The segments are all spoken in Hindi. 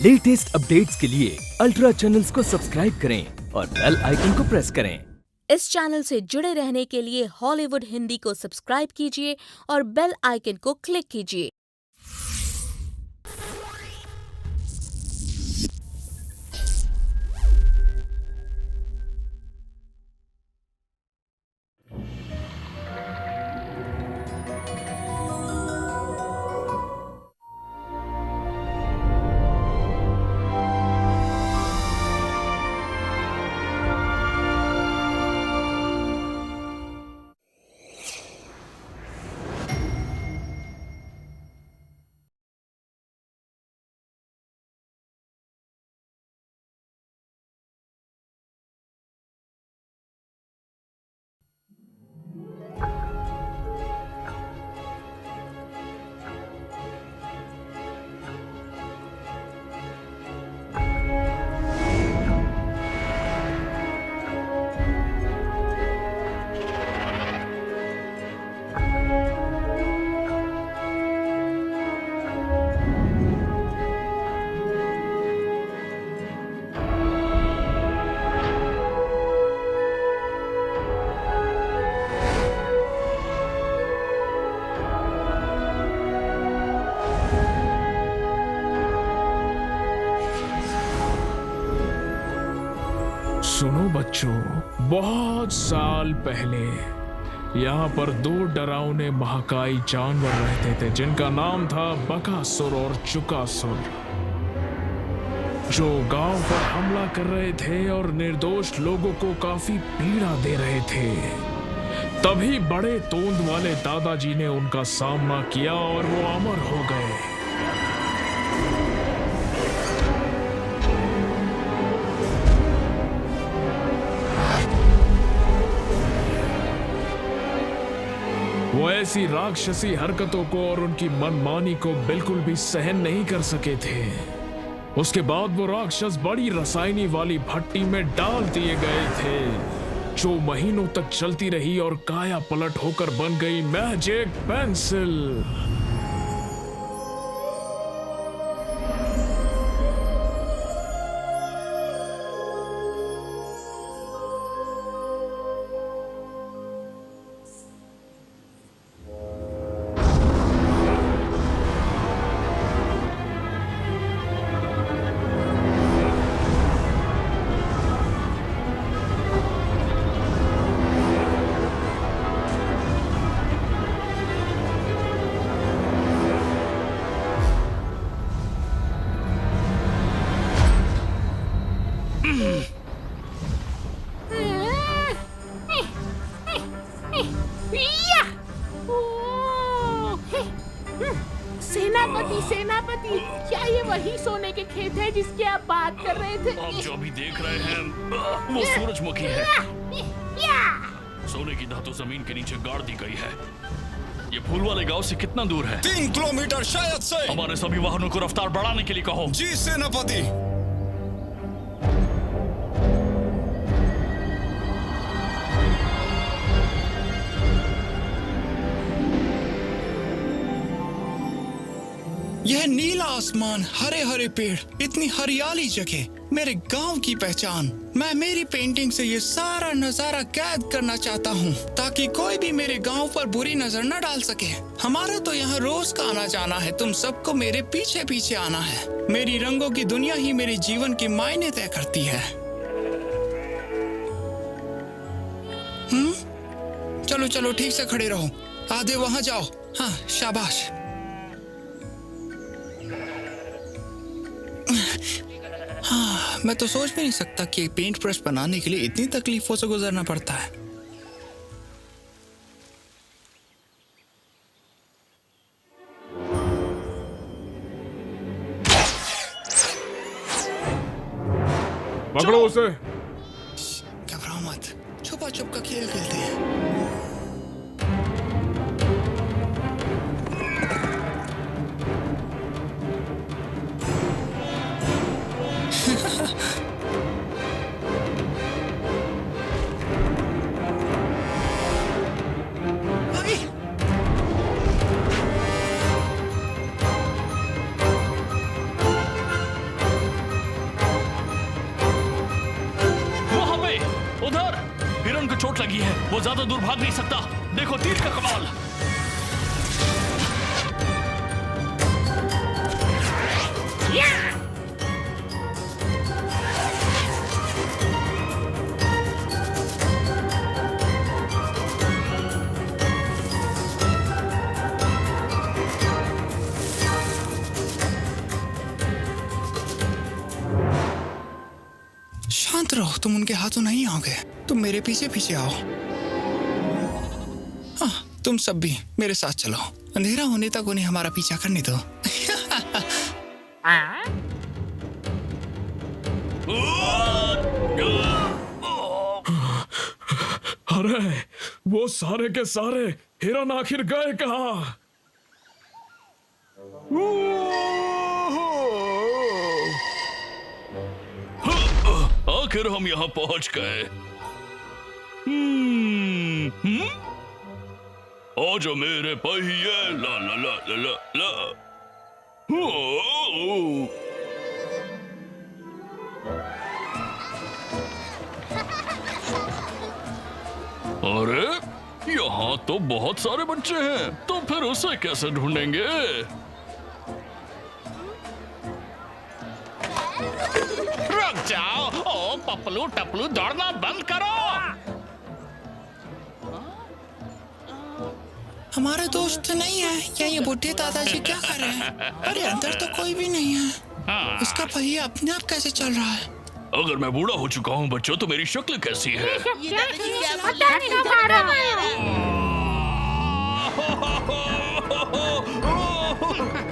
लेटेस्ट अपडेट्स के लिए अल्ट्रा चैनल्स को सब्सक्राइब करें और बेल आइकन को प्रेस करें। इस चैनल से जुड़े रहने के लिए हॉलीवुड हिंदी को सब्सक्राइब कीजिए और बेल आइकन को क्लिक कीजिए। सुनो बच्चों, बहुत साल पहले यहाँ पर दो डरावने महाकाय जानवर रहते थे जिनका नाम था बकासुर और चुकासुर, जो गांव पर हमला कर रहे थे और निर्दोष लोगों को काफी पीड़ा दे रहे थे। तभी बड़े तोंद वाले दादाजी ने उनका सामना किया और वो अमर हो गए। वो ऐसी राक्षसी हरकतों को और उनकी मनमानी को बिल्कुल भी सहन नहीं कर सके थे। उसके बाद वो राक्षस बड़ी रसायनी वाली भट्टी में डाल दिए गए थे, जो महीनों तक चलती रही और काया पलट होकर बन गई मैजिक पेंसिल। सेनापति, सेनापति, क्या ये वही सोने के खेत है जिसकी आप बात कर रहे थे? आप जो अभी देख रहे हैं वो सूरजमुखी है। सोने की धातु जमीन के नीचे गाड़ दी गई है। ये फूल वाले गांव से कितना दूर है? 3 किलोमीटर शायद से। हमारे सभी वाहनों को रफ्तार बढ़ाने के लिए कहो। जी सेनापति। यह नीला आसमान, हरे हरे पेड़, इतनी हरियाली जगह, मेरे गांव की पहचान। मैं मेरी पेंटिंग से ये सारा नजारा कैद करना चाहता हूँ ताकि कोई भी मेरे गांव पर बुरी नजर न डाल सके। हमारा तो यहाँ रोज का आना जाना है, तुम सबको मेरे पीछे पीछे आना है। मेरी रंगों की दुनिया ही मेरे जीवन की मायने तय करती है। चलो चलो, ठीक से खड़े रहो। आधे वहाँ जाओ। हाँ, शाबाश। हाँ, मैं तो सोच भी नहीं सकता कि एक पेंट ब्रश बनाने के लिए इतनी तकलीफों से गुजरना पड़ता है। पकड़ो उसे। घबराओ मत, छुपा छुप का खेल खेलते हैं। ज्यादा दूर भाग नहीं सकता। देखो तीर का कमाल। शांत रहो, तुम उनके हाथों नहीं आओगे। तुम मेरे पीछे पीछे आओ। हाँ, तुम सब भी मेरे साथ चलो। अंधेरा होने तक उन्हें हमारा पीछा करने दो। अरे वो सारे के सारे हिरन आखिर गए कहाँ? आखिर हम यहाँ पहुंच गए। आजा मेरे पहिए, ला ला ला ला ला ला। अरे यहाँ तो बहुत सारे बच्चे हैं, तो फिर उसे कैसे ढूंढेंगे? रुक जाओ, ओ पपलू टपलू दौड़ना बंद करो। हमारे दोस्त नहीं है या ये बुढ़े दादाजी क्या कर रहे हैं? अरे अंदर तो कोई भी नहीं है। उसका पहिया अपने आप कैसे चल रहा है? अगर मैं बूढ़ा हो चुका हूँ बच्चों, तो मेरी शक्ल कैसी है?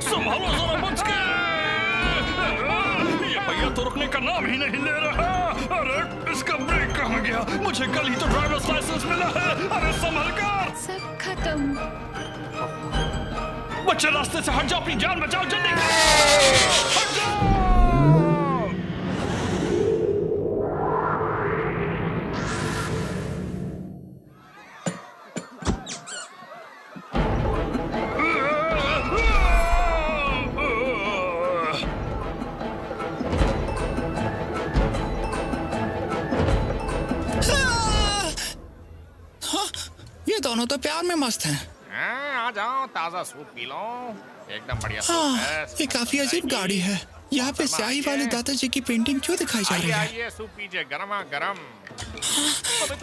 संभालो जरा बच के। ये पहिया तो रुकने का नाम ही नहीं ले रहा। अरे इसका ब्रेक कहाँ गया? मुझे कल ही तो ड्राइवर्स लाइसेंस मिला है। अरे संभल कर। सब खत्म। बच्चे रास्ते से हट जाओ, अपनी जान बचाओ, जल्दी हट जाओ। ये दोनों तो प्यार में मस्त हैं। आ जाओ, ताजा सूप पी लो, एकदम बढ़िया सूप हाँ, है। ये काफी अजीब गाड़ी है। यहाँ पे स्याही वाले दादाजी की पेंटिंग क्यों दिखाई जा रही है? आइए सूप पीजिए, गरमा गरम।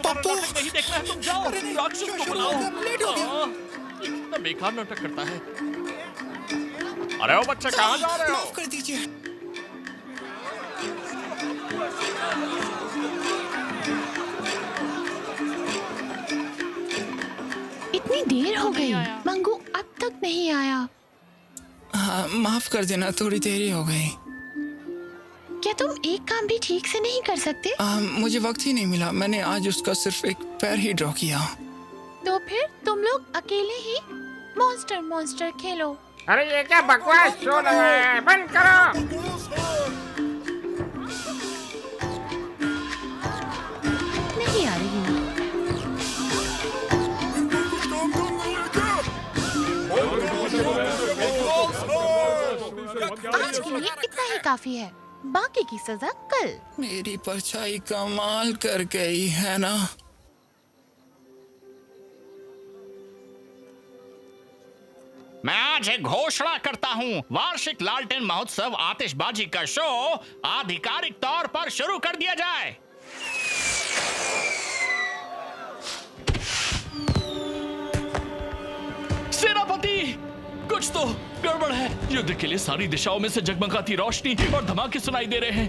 पापा, नहीं देखना है, तुम जाओ। राक्षस को बुलाओ। लेट हो गया। कितना बेकार नाटक करता है। अरे ओ बच्चे कहाँ जा रहे हो? माफ कर दीजिए। इतनी देर हो गई, मंगू अब तक नहीं आया। हाँ, माफ कर देना, थोड़ी देरी हो गई। क्या तुम एक काम भी ठीक से नहीं कर सकते? मुझे वक्त ही नहीं मिला। मैंने आज उसका सिर्फ एक पैर ही ड्रॉ किया। तो फिर तुम लोग अकेले ही मॉन्स्टर मॉन्स्टर खेलो। अरे ये क्या बकवास शो लगा है? बंद करो। नहीं आ रही हूँ। आज के लिए इतना ही काफी है, बाकी की सजा कल। मेरी परछाई कमाल कर गई है ना। मैं आज एक घोषणा करता हूँ, वार्षिक लालटेन महोत्सव आतिशबाजी का शो आधिकारिक तौर पर शुरू कर दिया जाए। सेनापति, कुछ तो गड़बड़ है। युद्ध के लिए सारी दिशाओं में से जगमगाती रोशनी और धमाके सुनाई दे रहे हैं।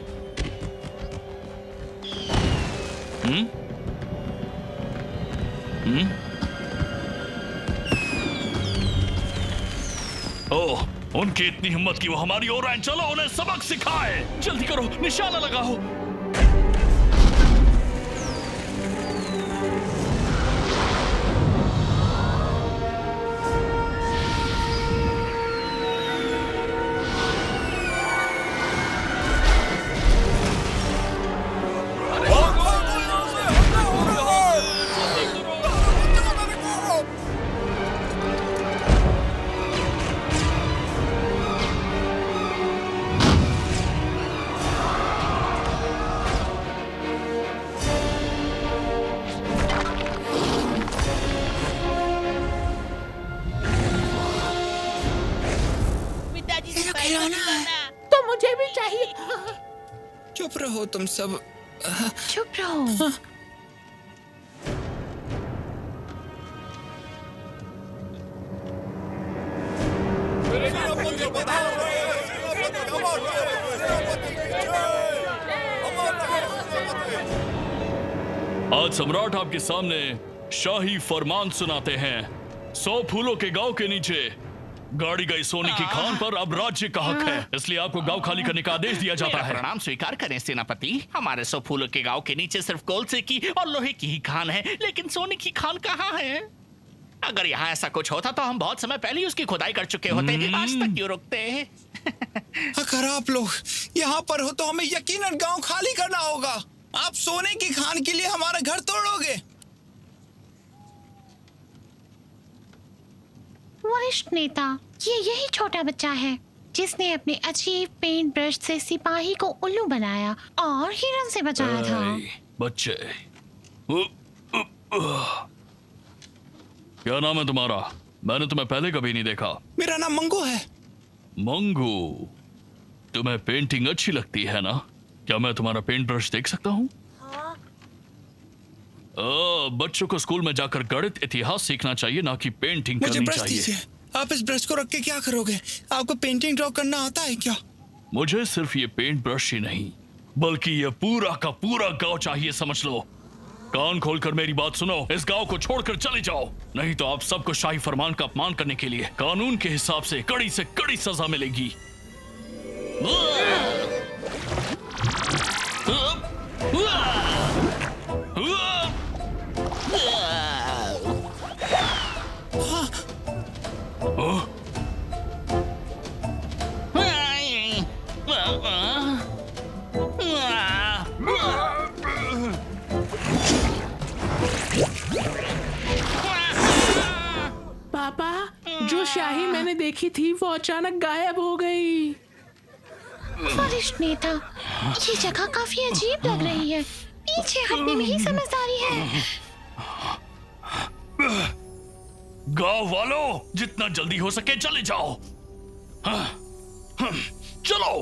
ओह, उनकी इतनी हिम्मत कि वो हमारी ओर आए। चलो उन्हें सबक सिखाए। जल्दी करो, निशाना लगाओ। खिलौना है। तो मुझे भी चाहिए। चुप रहो तुम सब। चुप रहो। आज सम्राट आपके सामने शाही फरमान सुनाते हैं। 100 फूलों के गांव के नीचे गाड़ी गई सोने की खान पर अब राज्य का हक है, इसलिए आपको गांव खाली करने का आदेश दिया जाता मेरा है। प्रणाम स्वीकार करें सेनापति। हमारे 100 फूलों के गांव के नीचे सिर्फ कोलसे की और लोहे की ही खान है, लेकिन सोने की खान कहाँ है? अगर यहाँ ऐसा कुछ होता तो हम बहुत समय पहले ही उसकी खुदाई कर चुके होते। आज तक क्यों रुकते? अगर आप लोग यहाँ पर हो तो हमें यकीनन गांव खाली करना होगा। आप सोने की खान के लिए हमारा घर तोड़ोगे। वरिष्ठ नेता, ये यही छोटा बच्चा है जिसने अपने अजीब पेंट ब्रश से सिपाही को उल्लू बनाया और हिरन से बचाया था। बच्चे, क्या नाम है तुम्हारा? मैंने तुम्हें पहले कभी नहीं देखा। मेरा नाम मंगू है। मंगू, तुम्हें पेंटिंग अच्छी लगती है ना? क्या मैं तुम्हारा पेंट ब्रश देख सकता हूँ? बच्चों को स्कूल में जाकर गणित इतिहास सीखना चाहिए, ना कि पेंटिंग मुझे करनी ब्रश चाहिए। दीजिए। आप इस ब्रश को रख के क्या करोगे? आपको पेंटिंग ड्रॉ करना आता है क्या? मुझे सिर्फ ये पेंट ब्रश ही नहीं, बल्कि ये पूरा का पूरा गांव चाहिए, समझ लो। कान खोलकर मेरी बात सुनो, इस गांव को छोड़कर चले जाओ, नहीं तो आप सबको शाही फरमान का अपमान करने के लिए कानून के हिसाब से कड़ी सजा मिलेगी। पापा, जो शाही मैंने देखी थी वो अचानक गायब हो गई। वरिष्ठ नेता, ये जगह काफी अजीब लग रही है। पीछे हटने में ही समझदारी है। गांव वालों, जितना जल्दी हो सके चले जाओ। चलो।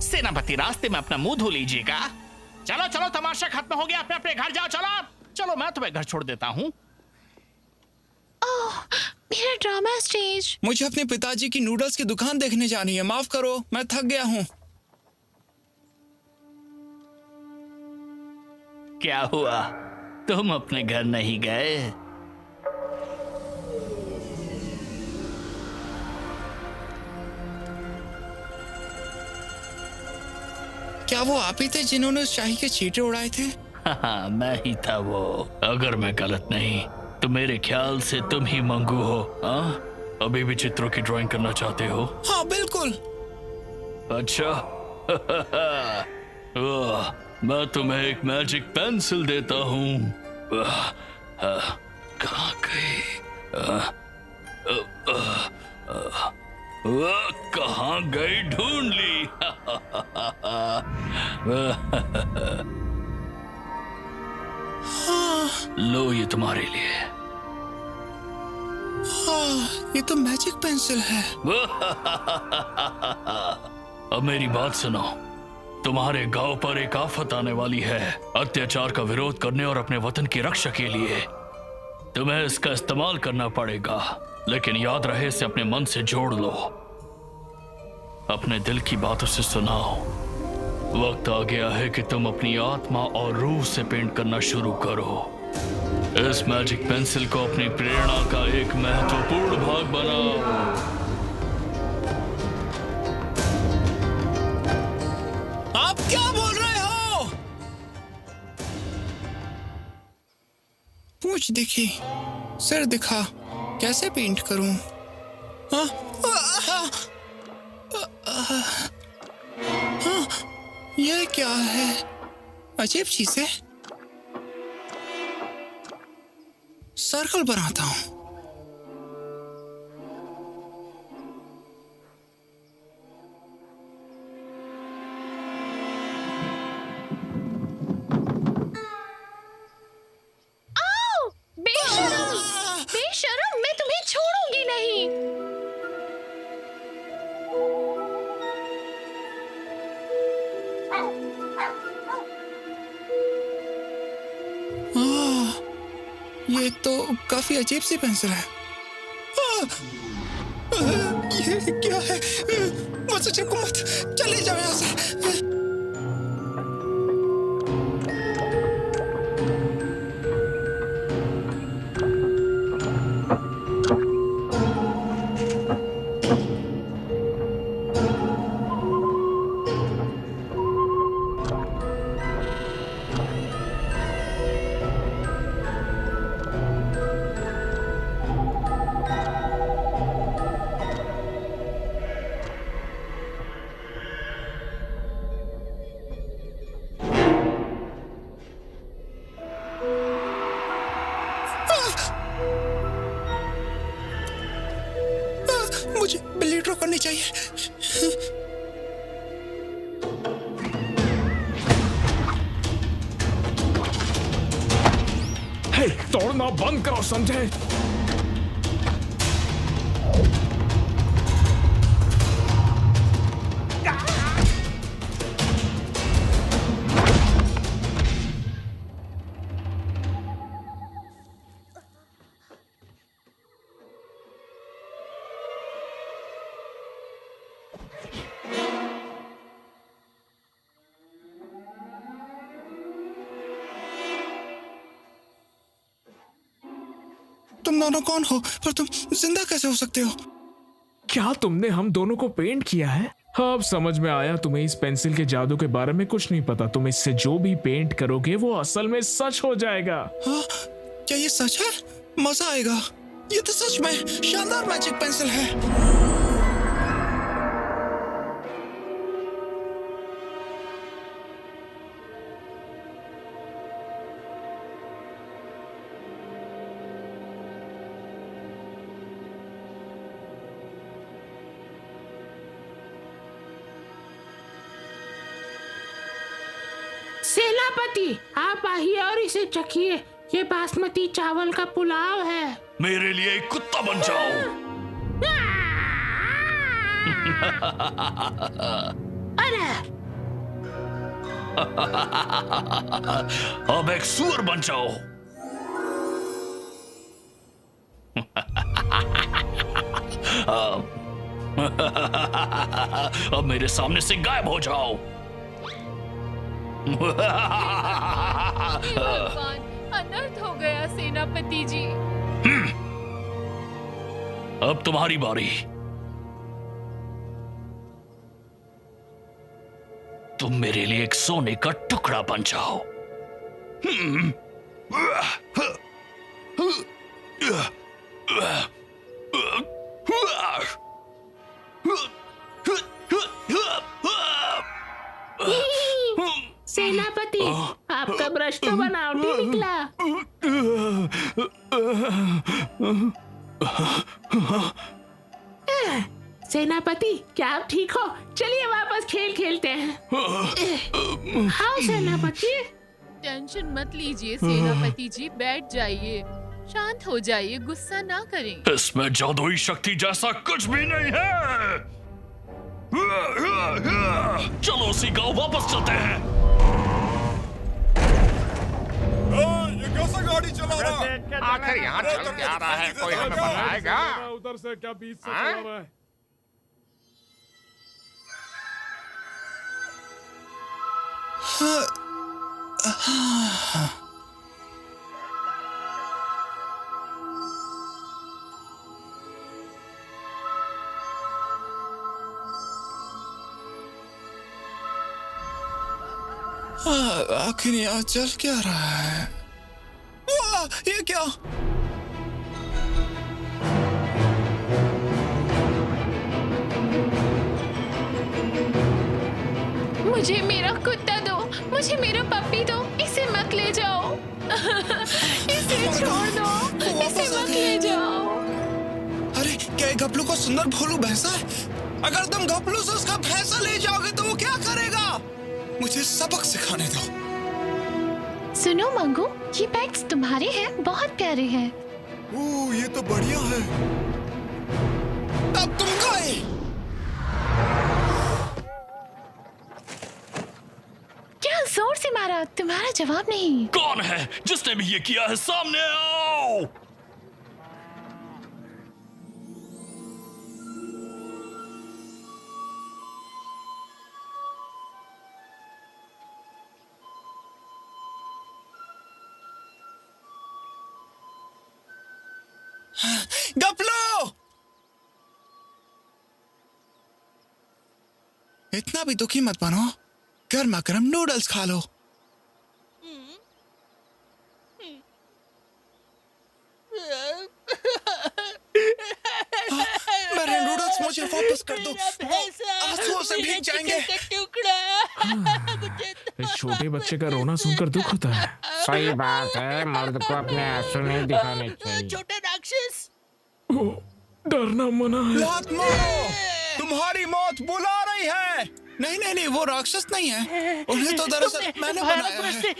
सेनापति, रास्ते में अपना मुंह धो लीजिएगा। चलो चलो, तमाशा खत्म हो गया, अपने अपने घर जाओ। चलो चलो, मैं तुम्हें घर छोड़ देता हूँ। ओह, मेरा ड्रामा स्टेज। मुझे अपने पिताजी की नूडल्स की दुकान देखने जानी है। माफ करो, मैं थक गया हूँ। क्या हुआ, तुम अपने घर नहीं गए? क्या वो आप ही थे जिन्होंने उस शाही के चींटे उड़ाए थे? हाँ, मैं ही था वो। अगर मैं गलत नहीं तो मेरे ख्याल से तुम ही मंगू हो। हाँ, अभी भी चित्रों की ड्राइंग करना चाहते हो? हाँ बिल्कुल। अच्छा। मैं तुम्हें एक मैजिक पेंसिल देता हूँ। कहाँ गई? कहाँ गई? ढूंढ ली। लो, ये तुम्हारे लिए। हाँ, ये तो मैजिक पेंसिल है। अब मेरी बात सुनो। तुम्हारे गांव पर एक आफत आने वाली है। अत्याचार का विरोध करने और अपने वतन की रक्षा के लिए तुम्हें इसका इस्तेमाल करना पड़ेगा, लेकिन याद रहे इसे अपने मन से जोड़ लो। अपने दिल की बात उसे सुनाओ। वक्त आ गया है कि तुम अपनी आत्मा और रूह से पेंट करना शुरू करो। इस मैजिक पेंसिल को अपनी प्रेरणा का एक महत्वपूर्ण भाग बनाओ। आप क्या बोल रहे हो? पूंछ दिखी, सिर दिखा, कैसे पेंट करूं? हाँ? हाँ, ये क्या है? अजीब चीज है। सर्कल बनाता हूं। बेशरम, मैं तुम्हें छोड़ूंगी नहीं। काफी अजीब सी पेंसिल है। ये क्या है? मुझसे चिपको मत, चले जाओ यहाँ से। मुझे बिल्ली ड्रॉ करनी चाहिए। हे, तोड़ना बंद करो संजय। तुम दोनों कौन हो? पर तुम जिंदा कैसे हो सकते हो? क्या तुमने हम दोनों को पेंट किया है? अब समझ में आया, तुम्हें इस पेंसिल के जादू के बारे में कुछ नहीं पता। तुम इससे जो भी पेंट करोगे वो असल में सच हो जाएगा। हाँ, क्या ये सच है? मजा आएगा। ये तो सच में शानदार मैजिक पेंसिल है। सेनापति, आप आइए और इसे चखिए। ये बासमती चावल का पुलाव है। मेरे लिए एक कुत्ता बन जाओ। अरे अब एक सूअर बन जाओ। अब मेरे सामने से गायब हो जाओ। भगवान, अनर्थ हो गया सेनापति जी। अब तुम्हारी बारी। तुम मेरे लिए एक सोने का टुकड़ा बन जाओ। सेनापति, आपका ब्रश तो बनावटी निकला। सेनापति, क्या आप ठीक हो? चलिए वापस खेल खेलते हैं। हाँ सेनापति। टेंशन मत लीजिए सेनापति जी, बैठ जाइए, शांत हो जाइए, गुस्सा ना करें। इसमें जादुई शक्ति जैसा कुछ भी नहीं है। चलो उसी गांव वापस चलते हैं। ये कैसा गाड़ी चला रहा है? आखिर यहाँ चल क्या रहा है? कोई हमें बताएगा? उधर से क्या बीच से हाँ? चला रहा है? आखिर यहाँ चल क्या रहा है? वाह, ये क्या? मुझे मेरा कुत्ता दो, मुझे मेरा पप्पी दो, इसे मत ले जाओ। इसे छोड़ दो, इसे मत ले जाओ। अरे क्या ये गपलू को सुंदर भोलू भैंसा है? अगर तुम गपलू से उसका भैंसा ले जाओगे तो वो क्या करेगा? मुझे सबक सिखाने दो। सुनो मंगू, ये बैग्स तुम्हारे हैं, बहुत प्यारे हैं। ओह, ये तो बढ़िया है। अब तुम गए। क्या जोर से मारा, तुम्हारा जवाब नहीं। कौन है जिसने भी ये किया है? सामने आओ। गपलो, इतना भी दुखी मत बनो, गर्मा गर्म नूडल्स खा लो। मेरे नूडल्स मुझे वापस कर दो, आंसुओं से भीग जाएंगे। इस छोटे बच्चे का रोना सुनकर दुख होता है। सही बात है, मर्द को अपने आंसू नहीं दिखाने चाहिए। छोटे राक्षस, डरना मना है। लात मारो, तुम्हारी मौत बुला रही है। नहीं नहीं नहीं, वो राक्षस नहीं है, उन्हें तो दरअसल मैंने बनाया है।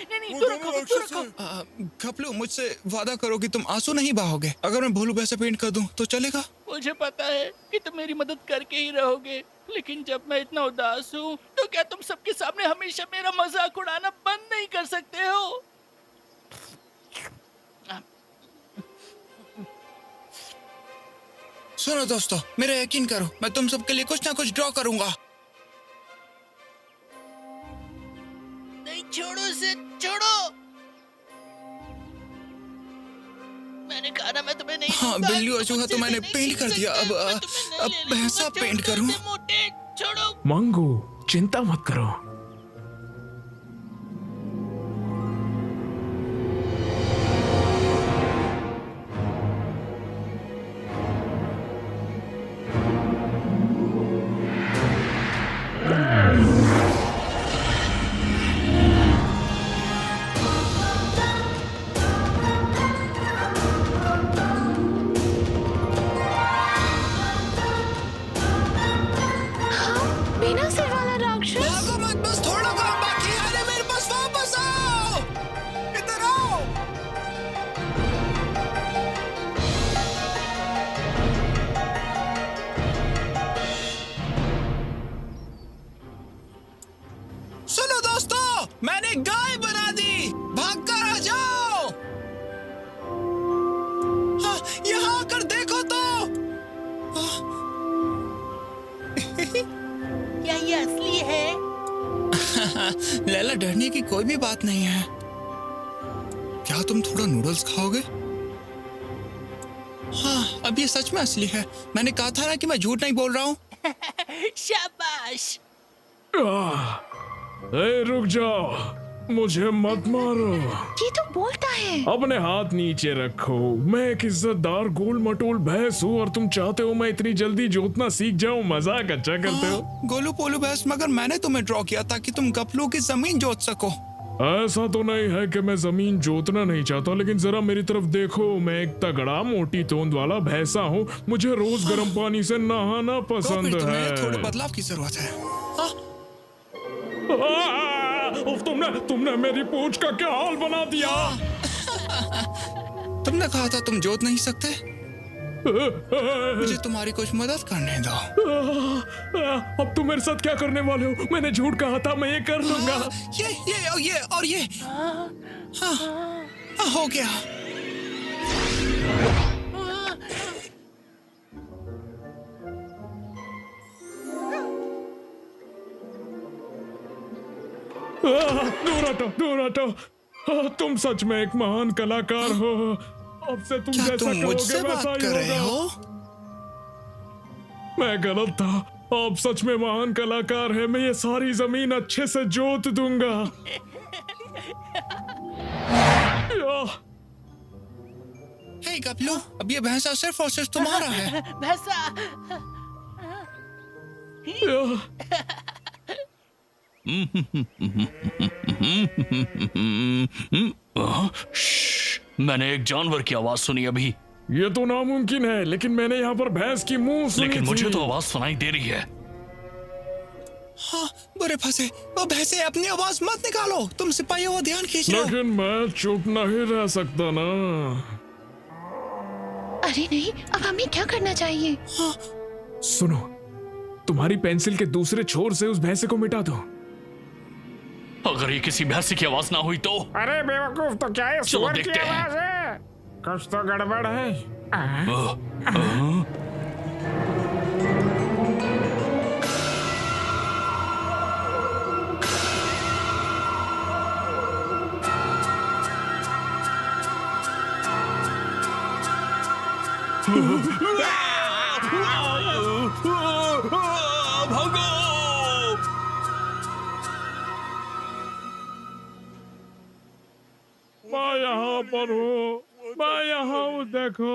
घपलू, मुझसे वादा करो कि तुम आंसू नहीं बहाओगे। अगर मैं भोलू वैसे पेंट कर दूं तो चलेगा? मुझे पता है कि तुम मेरी मदद करके ही रहोगे, लेकिन जब मैं इतना उदास हूँ तो क्या तुम सबके सामने हमेशा मेरा मजाक उड़ाना बंद नहीं कर सकते हो? सुनो दोस्तों, मेरा यकीन करो, मैं तुम सबके लिए कुछ ना कुछ ड्रॉ करूंगा। नहीं, छोड़ो इसे, छोड़ो। मैंने कहा ना मैं तुम्हें नहीं। हाँ, बिल्ली और चूहा तो मैंने पेंट कर दिया, अब भैंसा पेंट करूं। मोटे, छोड़ो। मंगू, चिंता मत करो। बिना सिर वाला राक्षस। भागो मत, बस थोड़ा काम बाकी है। अरे मेरे पास वापस आओ, इधर आओ। सुनो दोस्तों, मैंने गाय बना दी, भाग कर आ जाओ। हाँ, यहाँ आकर देखो तो। क्या ये असली है? लैला, डरने की कोई भी बात नहीं है। क्या तुम थोड़ा नूडल्स खाओगे? हाँ, अब ये सच में असली है। मैंने कहा था ना कि मैं झूठ नहीं बोल रहा हूँ। शाबाश। ए, रुक जाओ, मुझे मत मारो। ये तो बोलता है। अपने हाथ नीचे रखो। मैं एक इज्जतदार गोल मटोल भैंस हूँ और तुम चाहते हो मैं इतनी जल्दी जोतना सीख जाऊँ? मजाक अच्छा करते हो। गोलू पोलू भैंस, मगर मैंने तुम्हें ड्रॉ किया ताकि तुम गपलू की जमीन जोत सको। ऐसा तो नहीं है कि मैं जमीन जोतना नहीं चाहता, लेकिन जरा मेरी तरफ देखो। मैं एक तगड़ा मोटी तोंद वाला भैंसा हूँ। मुझे रोज गर्म पानी से नहाना तो पसंद फिर तुम्हें है। थोड़े बदलाव की जरूरत है। तुमने मेरी पूंछ का क्या हाल बना दिया? तुमने कहा था तुम जोत नहीं सकते। मुझे तुम्हारी कुछ मदद करने दो। अब तुम मेरे साथ क्या करने वाले हो? मैंने झूठ कहा था, मैं ये कर लूंगा। ये और ये। हाँ, हो गया। दूर हटो। तुम सच में एक महान कलाकार हो। अब से तुम जैसा कहोगे वैसा ही होगा। मैं गलत था। आप सच में महान कलाकार है। मैं ये सारी जमीन अच्छे से जोत दूंगा। हे गपलू, अब ये भैंसा सिर्फ और सिर्फ तुम्हारा है। भैंसा। मैंने एक जानवर की आवाज सुनी अभी। ये तो नामुमकिन है, लेकिन मैंने यहाँ पर भैंस की मुंह सुनी लेकिन थी। मुझे तो आवाज सुनाई दे रही है। हाँ, बुरे फंसे। वो भैंसे, अपनी आवाज मत निकालो। तुम सिपाहियों को ध्यान खींच लो। लेकिन मैं चुप नहीं रह सकता ना। अरे नहीं, अब हमें क्या करना चाहिए? हाँ। सुनो, तुम्हारी पेंसिल के दूसरे छोर से उस भैंसे को मिटा दो। अगर ये किसी भैंसे की आवाज ना हुई तो? अरे बेवकूफ, तो क्या ये सुअर की आवाज है? कुछ तो गड़बड़ है। भागो! मैं यहाँ पर हूँ, मैं यहाँ हूँ, देखो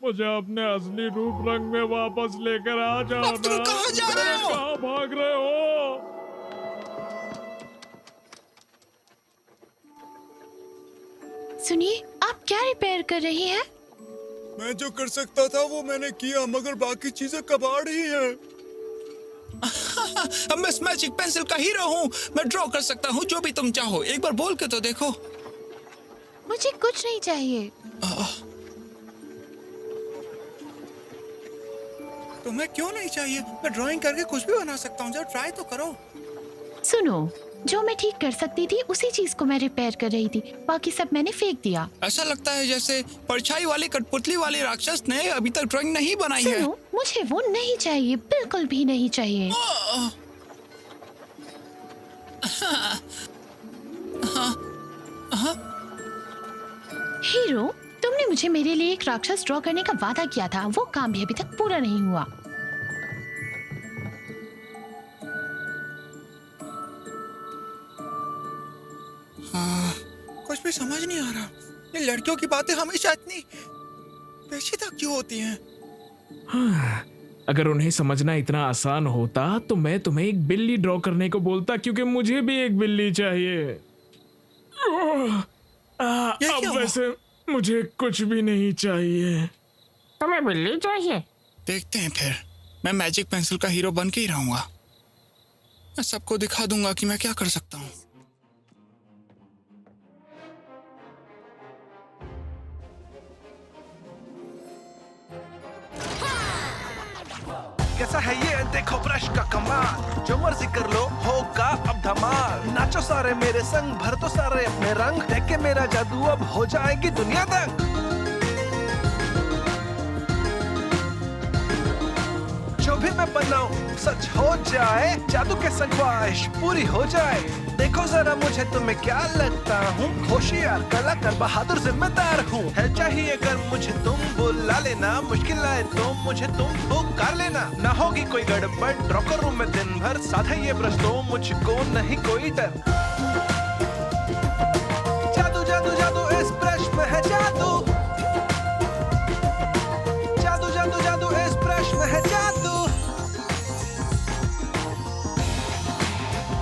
मुझे अपने असली रूप रंग में वापस लेकर आ जाओ। अब तुम कहाँ जा रहे हो? कहाँ भाग रहे हो? सुनिए, आप क्या रिपेयर कर रही हैं? मैं जो कर सकता था वो मैंने किया, मगर बाकी चीजें कबाड़ ही हैं। मैं इस मैजिक पेंसिल का हीरो हूँ। मैं ड्रॉ कर सकता हूँ जो भी तुम चाहो। एक बार बोल के तो देखो। मुझे कुछ नहीं चाहिए। तुम्हें क्यों नहीं चाहिए? मैं ड्राइंग करके कुछ भी बना सकता हूँ। जरा ट्राई तो करो। सुनो, जो मैं ठीक कर सकती थी उसी चीज को मैं रिपेयर कर रही थी, बाकी सब मैंने फेंक दिया। ऐसा लगता है जैसे परछाई वाली कठपुतली वाली राक्षस ने अभी तक ड्राइंग नहीं बनाई है। सुनो, मुझे वो नहीं चाहिए, बिल्कुल भी नहीं चाहिए। हीरो, तुमने मुझे मेरे लिए एक राक्षस ड्रॉ करने का वादा किया था, वो काम भी अभी तक पूरा नहीं हुआ। कुछ भी समझ नहीं आ रहा। ये लड़कियों की बातें हमेशा इतनी पेचीदा क्यों होती हैं? अगर उन्हें समझना इतना आसान होता तो मैं तुम्हें एक बिल्ली ड्रॉ करने को बोलता, क्योंकि मुझे भी एक बिल्ली चाहिए। अब वैसे मुझे कुछ भी नहीं चाहिए। तुम्हें बिल्ली चाहिए? देखते हैं फिर। मैं मैजिक पेंसिल का हीरो बन के ही रहूंगा। मैं सबको दिखा दूंगा कि मैं क्या कर सकता हूँ। कैसा है ये देखो ब्रश का कमाल, जो मर्जी कर लो होगा अब धमाल। नाचो सारे मेरे संग, भर दो सारे अपने रंग, देख के मेरा जादू अब हो जाएगी दुनिया दंग। जो भी मैं बनाऊं सच हो जाए, जादू के संग ख्वाहिश पूरी हो जाए। देखो जरा मुझे तुम्हें क्या लगता हूँ, होशियार कलाकार बहादुर जिम्मेदार हूँ। है चाहिए अगर मुझे तुम बुला लेना, मुश्किल आए तो मुझे तुम पुकार लेना। ना होगी कोई गड़बड़, ड्रॉ करूँ मैं दिन भर, साथ है ये ब्रश तो मुझको नहीं कोई डर। जादू जादू जादू इस ब्रश में है जादू, जादू जादू जादू इस ब्रश में है जादू।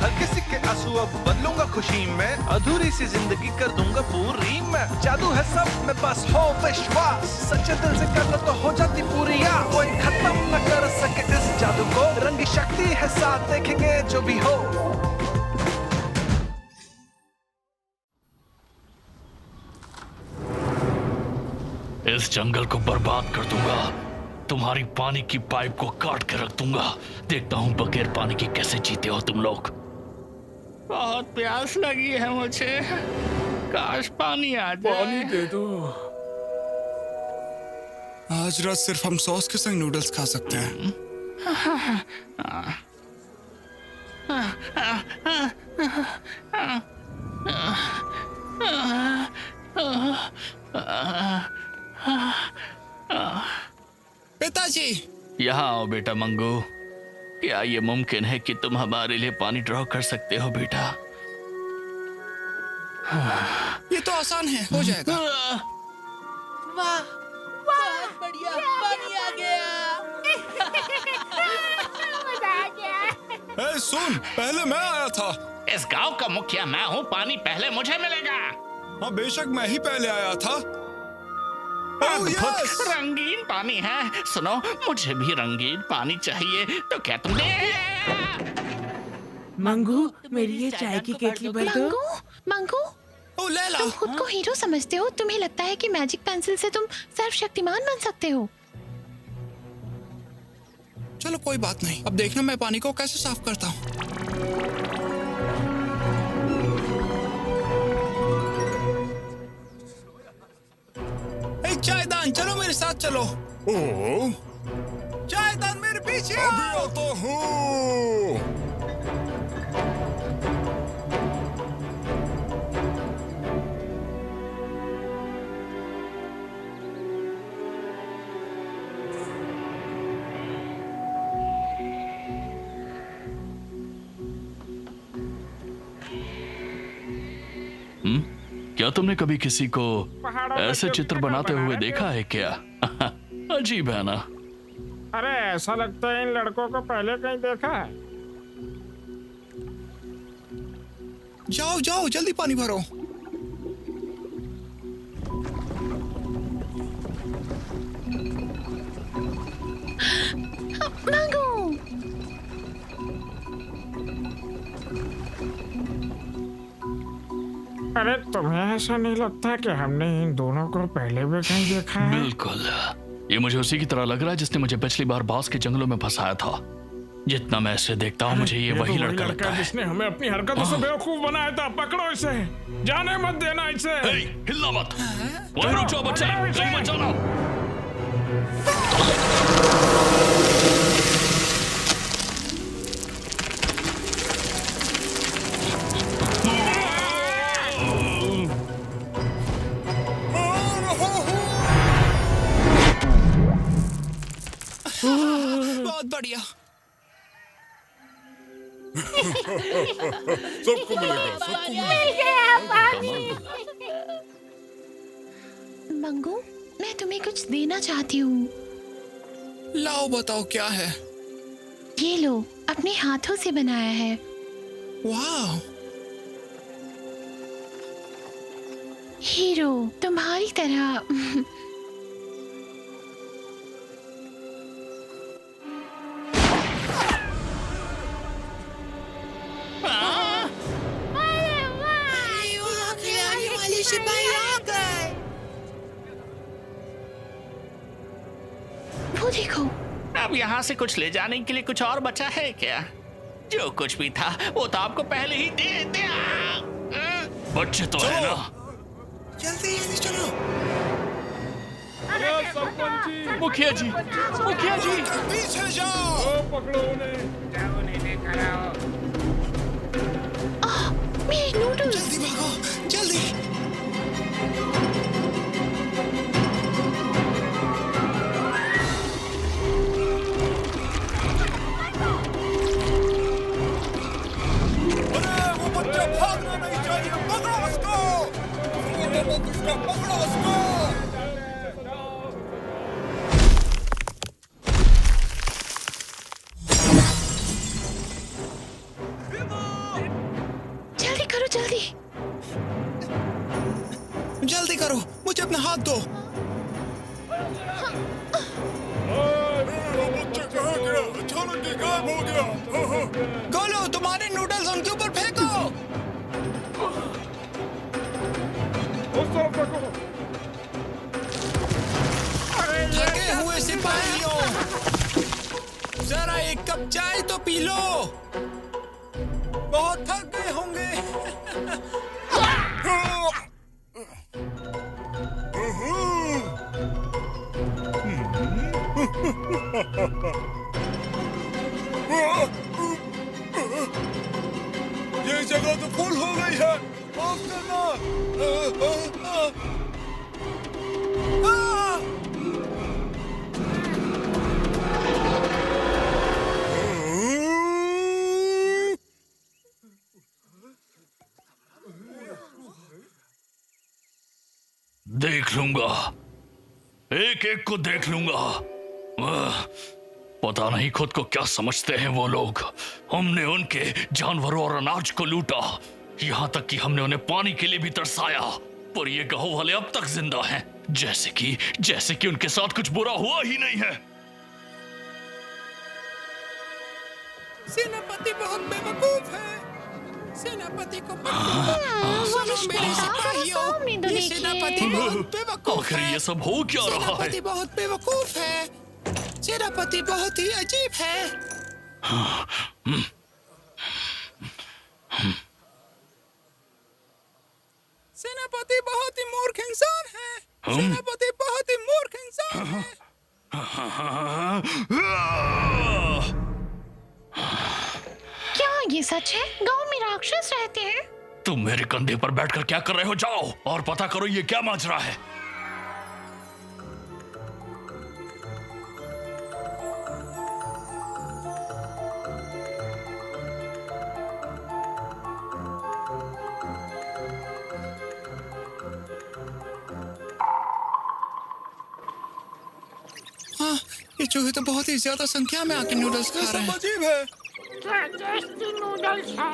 हर किसी के आंसू अब बदलूंगा खुशी में, अधूरी सी जिंदगी कर दूंगा पूरी मैं। जादू है सब में बस हो विश्वास, सच्चे दिल से कर लो तो हो जाती पूरी आस। कोई खत्म न कर सके इस जादू को, रंगी शक्ति है साथ देखेंगे जो भी हो। इस जंगल को बर्बाद कर दूंगा, तुम्हारी पानी की पाइप को काट के रख दूंगा। देखता हूँ बगैर पानी के कैसे जीते हो तुम लोग। बहुत प्यास लगी है मुझे, काश पानी आ जाए। पानी दे दो। आज रात सिर्फ हम सॉस के संग नूडल्स खा सकते हैं। पिताजी, यहाँ आओ बेटा मंगू। क्या ये मुमकिन है कि तुम हमारे लिए पानी ड्रॉ कर सकते हो बेटा? ये तो आसान है, हो जाएगा। वाह वाह, बढ़िया, पानी आ गया। मजा आ गया। ए, सुन, पहले मैं आया था। इस गांव का मुखिया मैं हूँ, पानी पहले मुझे मिलेगा। हाँ बेशक मैं ही पहले आया था। अद्भुत, रंगीन पानी है। सुनो, मुझे भी रंगीन पानी चाहिए, तो क्या तुम दे? मंगू, मेरी ये चाय की केतली भर दो। मंगू, मंगू, ओ लैला, तुम खुद को हीरो समझते हो? तुम्हें लगता है कि मैजिक पेंसिल से तुम सर्वशक्तिमान बन सकते हो? चलो कोई बात नहीं। अब देखना मैं पानी को कैसे साफ करता हूँ। चायदान, चलो मेरे साथ चलो। ओह, चायदान मेरे पीछे आओ। अभी आता हूँ। क्या तुमने कभी किसी को ऐसे चित्र बनाते हुए देखा है क्या? अजीब है ना? अरे ऐसा लगता है इन लड़कों को पहले कहीं देखा है। जाओ जाओ जल्दी पानी भरो। मांगो। अरे तुम्हें ऐसा नहीं लगता कि हमने इन दोनों को पहले भी कहीं देखा है? बिल्कुल, ये मुझे उसी की तरह लग रहा है जिसने मुझे पिछली बार बांस के जंगलों में फंसाया था। जितना मैं इसे देखता हूँ मुझे ये वही लड़का लगता है जिसने हमें अपनी हरकतों से बेवकूफ बनाया था। पकड़ो इसे, जाने मत देना इसे। हिलना मत, वहीं रुक जाओ बच्चे, कहीं मत जाना। बहुत बढ़िया। सबको मिलेगा, सबको मिलेगा। मंगू, मैं तुम्हें कुछ देना चाहती हूँ। लाओ बताओ क्या है? ये लो, अपने हाथों से बनाया है। वाह। हीरो, तुम्हारी तरह। वो देखो। अब यहाँ से कुछ ले जाने के लिए कुछ और बचा है क्या? जो कुछ भी था वो तो आपको पहले ही दे दिया। बच्चे तो है ना? जल्दी जल्दी चलो। मुखिया जी, मुखिया जी, पीछे जाओ। पकड़ो उन्हें, जाओ उन्हें लेकर आओ। मेरे नूडल्स। जल्दी भागो, जल्दी। अरे वो बच्चा भागना नहीं चाहिए, पकड़ो उसको। पकड़ो उसको। जल्दी करो, जल्दी। जल्दी करो, मुझे अपना हाथ दो। वो बच्चा कहाँ गया? अचानक ही गायब हो गया। गोलू, तुम्हारे नूडल्स उनके ऊपर फेंको। थके हुए सिपाहियों, जरा एक कप चाय तो पी लो। बहुत थक गए होंगे। ये जगह तो फुल हो गई है, माफ करना। देख लूंगा, एक एक को देख लूंगा। पता नहीं खुद को क्या समझते हैं वो लोग। हमने उनके जानवरों और अनाज को लूटा, यहाँ तक कि हमने उन्हें पानी के लिए भी तरसाया, पर ये गांव वाले अब तक जिंदा हैं, जैसे कि उनके साथ कुछ बुरा हुआ ही नहीं है। सेनापति बहुत बेवकूफ है। सेनापति को सुनो मेरे सिपाहियों, ये सेनापति बहुत बेवकूफ आखिर है। ये सब हो क्या रहा है? सेनापति बहुत बेवकूफ है। सेनापति बहुत ही अजीब है। सेनापति बहुत ही मूर्ख इंसान है। सेनापति बहुत ही मूर्ख इंसान है। क्या ये सच है? गांव में राक्षस रहते हैं? तुम मेरे कंधे पर बैठकर क्या कर रहे हो? जाओ और पता करो ये क्या माजरा है। चूहे तो बहुत ही ज्यादा संख्या में आके नूडल्स खा रहे हैं। अजीब है। नूडल्स है।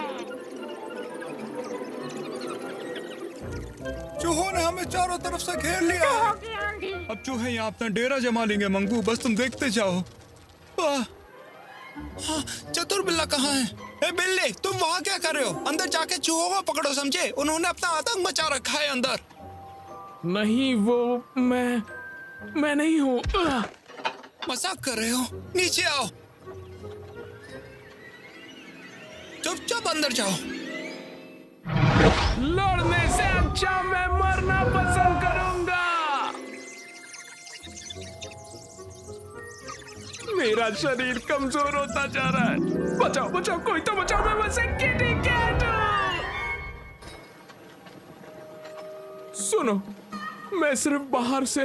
चूहों ने हमें चारों तरफ से घेर लिया है। अब चूहे यहाँ अपना डेरा जमा लेंगे मंगू, बस तुम देखते जाओ। हाँ, चतुर बिल्ला कहाँ है? ए बिल्ली, तुम वहाँ क्या कर रहे हो? अंदर जाके चूहों को पकड़ो, समझे? उन्होंने अपना आतंक मचा रखा है अंदर। नहीं, वो मैं नहीं हूँ। मजाक कर रहे हो? नीचे आओ, चुपचाप अंदर जाओ। लड़ने से अच्छा मैं मरना पसंद करूंगा। मेरा शरीर कमजोर होता जा रहा है। बचाओ बचाओ, कोई तो बचाओ, मैं बस एक किटी कैट हूं। सुनो, मैं सिर्फ बाहर से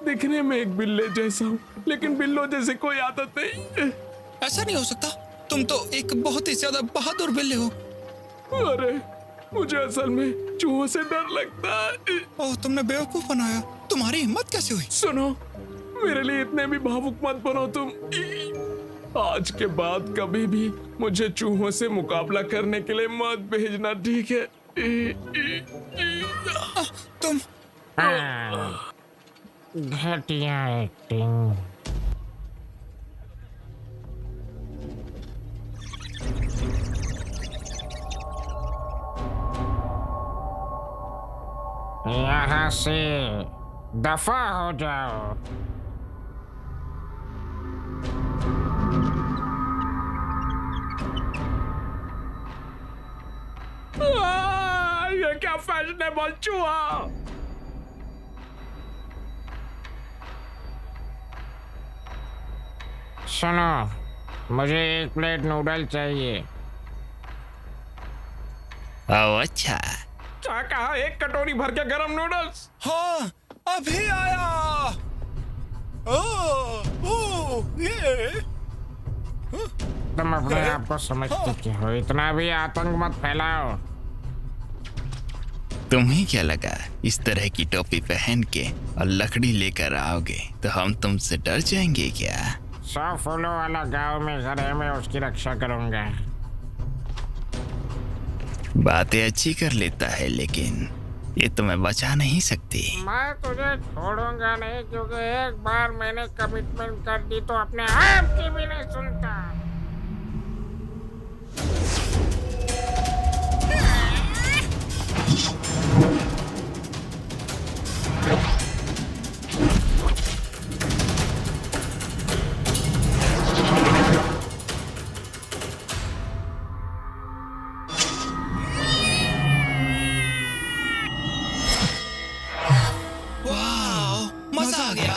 दिखने में एक बिल्ले जैसा हूँ, लेकिन बिल्लों जैसे कोई आदत नहीं। ऐसा नहीं हो सकता, तुम तो एक बहुत ही ज्यादा बहादुर बिल्ले हो। अरे, मुझे असल में चूहों से डर लगता है। ओह, तुमने बेवकूफ बनाया। तुम्हारी हिम्मत कैसे हुई? सुनो, मेरे लिए इतने भी भावुक मत बनो तुम। आज के बाद कभी भी मुझे चूहों से मुकाबला करने के लिए मत भेजना, ठीक है? तुम घटिया एक्टिंग। यहाँ से दफा हो जाओ। ये क्या फैशनेबल चूहा! सुनो, मुझे 1 प्लेट नूडल चाहिए। अच्छा, क्या कहा? 1 कटोरी भर के गरम नूडल्स? हाँ, अभी आया। ये तुम अपने आप को समझते क्या हो? इतना भी आतंक मत फैलाओ। तुम्हें क्या लगा इस तरह की टोपी पहन के और लकड़ी लेकर आओगे तो हम तुमसे डर जाएंगे क्या? 100 फूलों वाला गांव में घर है, मैं उसकी रक्षा करूंगा। बातें अच्छी कर लेता है, लेकिन ये तुम्हें बचा नहीं सकती। मैं तुझे छोड़ूंगा नहीं, क्योंकि एक बार मैंने कमिटमेंट कर दी तो अपने आप की भी नहीं सुनता। मजा आ गया।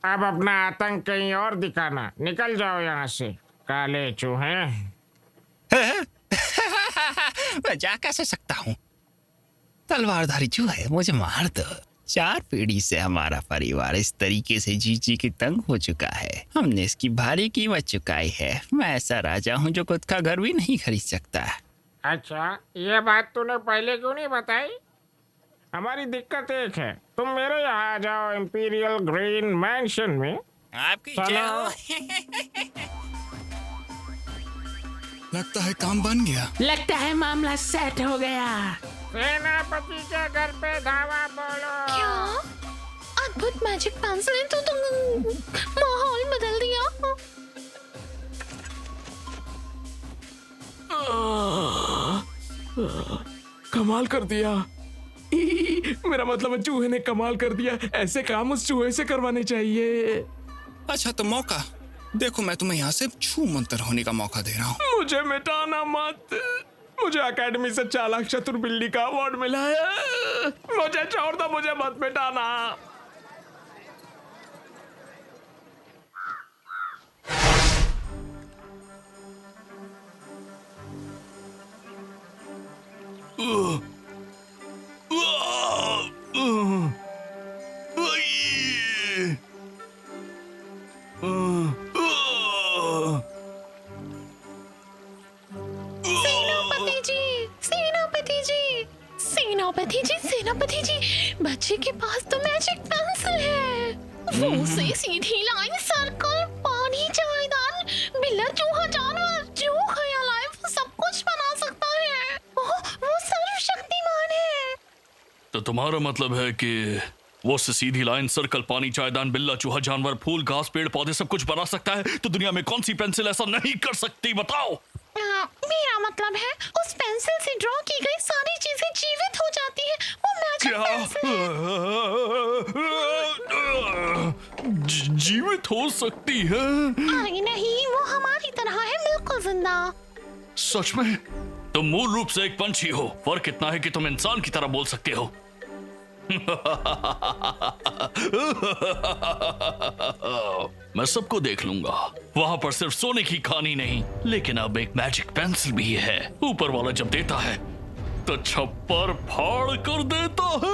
अब अपना आतंक कहीं और दिखाना। निकल जाओ यहाँ से, काले चूहे। मैं जा कैसे सकता हूँ? तलवारधारी चूहे, मुझे मार दो। 4 पीढ़ी से हमारा परिवार इस तरीके से जी जी के तंग हो चुका है। हमने इसकी भारी कीमत चुकाई है। मैं ऐसा राजा हूँ जो खुद का घर भी नहीं खरीद सकता। अच्छा, ये बात तूने पहले क्यों नहीं बताई? हमारी दिक्कत एक है, तुम मेरे यहाँ आ जाओ इंपीरियल ग्रीन मैंशन में। आपकी लगता है काम बन गया। लगता है मामला सेट हो गया। सेनापति के घर पे धावा बोलो। क्या अद्भुत मैजिक पेंसिल ने तो माहौल बदल दिया। कमाल कर दिया। मेरा मतलब चूहे ने कमाल कर दिया। ऐसे काम उस चूहे से करवाने चाहिए। अच्छा, तो मौका देखो, मैं तुम्हें यहाँ से छू मंतर होने का मौका दे रहा हूँ। मुझे मिटाना मत। मुझे एकेडमी से चालाक चतुर बिल्ली का अवार्ड मिला है। मुझे छोड़ दो, मुझे मत मिटाना। सेनापति जी, सेनापति जी। सेनापति जी, बच्चे के पास तो मैजिक पेंसिल है। वो उसे सीधी लाइन, सर्कल, पानी, चायदान, बिल्ला, चूहा, जानवर, जो ख्याल आए वो सब कुछ बना सकता है। वो सर्वशक्तिमान है। तो तुम्हारा मतलब है कि वो सीधी लाइन, सर्कल, पानी, चायदान, बिल्ला, चूहा, जानवर, फूल, घास, पेड़ पौधे सब कुछ बना सकता है, तो दुनिया में कौन सी पेंसिल ऐसा नहीं कर सकती, बताओ? मेरा मतलब है उस पेंसिल से ड्रॉ की गई सारी चीजें जीवित हो जाती है। वो मैजिक पेंसिल है। जीवित हो सकती है? अरे नहीं, वो हमारी तरह है, बिल्कुल जिंदा। सच में? तुम मूल रूप से एक पंछी हो, फर्क इतना है कि तुम इंसान की तरह बोल सकते हो। मैं सबको देख लूंगा। वहां पर सिर्फ सोने की खानी नहीं, लेकिन अब एक मैजिक पेंसिल भी है। ऊपर वाला जब देता है तो छप्पर फाड़ कर देता है।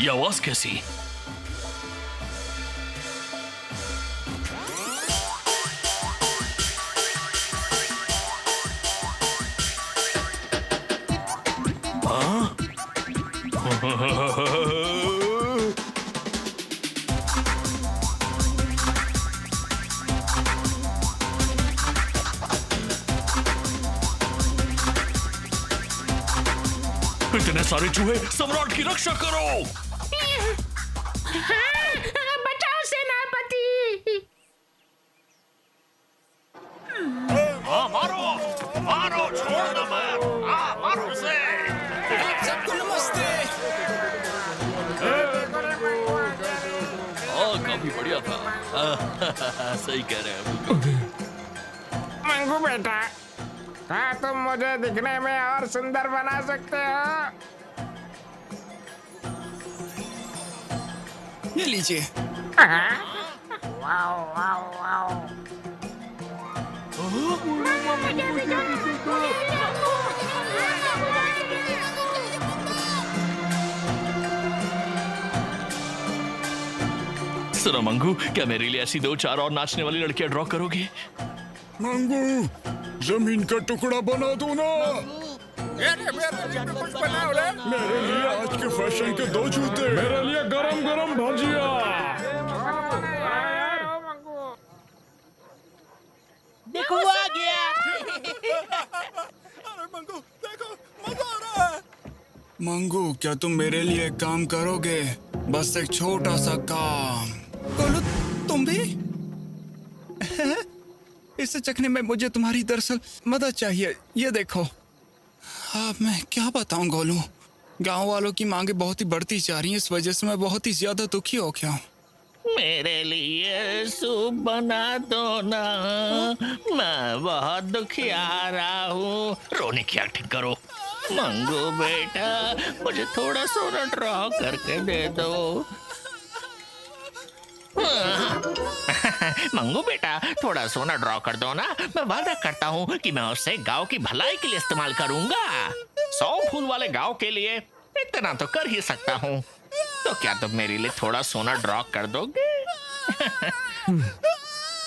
ये आवाज कैसी? इतने सारे चूहे, सम्राट की रक्षा करो। बचाओ सेनापति। मारो मारो, छोड़ दो मत। मारो उसे। सबको नमस्ते। काफी बढ़िया था। सही कह रहे हैं। मंगू बेटा, क्या तुम मुझे दिखने में और सुंदर बना सकते हो? ये लीजिए। Wow wow wow. सुनो मंगू, क्या मेरे लिए ऐसी 2-4 और नाचने वाली लड़कियां ड्रॉ करोगी? मंगू, जमीन का टुकड़ा बना दो ना। कुछ बनाओ रे। मेरे लिए आज के फैशन के 2 जूते। मेरे लिए गरम गरम भजिया। देखो वो आ गया। अरे मंगू, देखो मजा आ रहा है। मंगू, क्या तुम मेरे लिए एक काम करोगे? बस एक छोटा सा काम। गोलू, तुम भी? इसे चखने में मुझे तुम्हारी दरअसल मदद चाहिए। ये देखो। अब मैं क्या बताऊं गोलू, गांव वालों की मांगे बहुत ही बढ़ती जा रही हैं, इस वजह से मैं बहुत ही ज्यादा दुखी हो गया हूँ। मेरे लिए सूप बना दो ना, मैं बहुत दुखिया रहा हूँ। रोने की एक्टिंग करो। मंगू बेटा, मुझे थोड़ा सोना ड्रॉ करके दे दो। मंगू बेटा, थोड़ा सोना ड्रॉ कर दो ना। मैं वादा करता हूँ कि मैं उसे गांव की भलाई के लिए इस्तेमाल करूंगा। 100 फूल वाले गांव के लिए इतना तो कर ही सकता हूँ। तो क्या तुम मेरे लिए थोड़ा सोना ड्रॉ कर दोगे?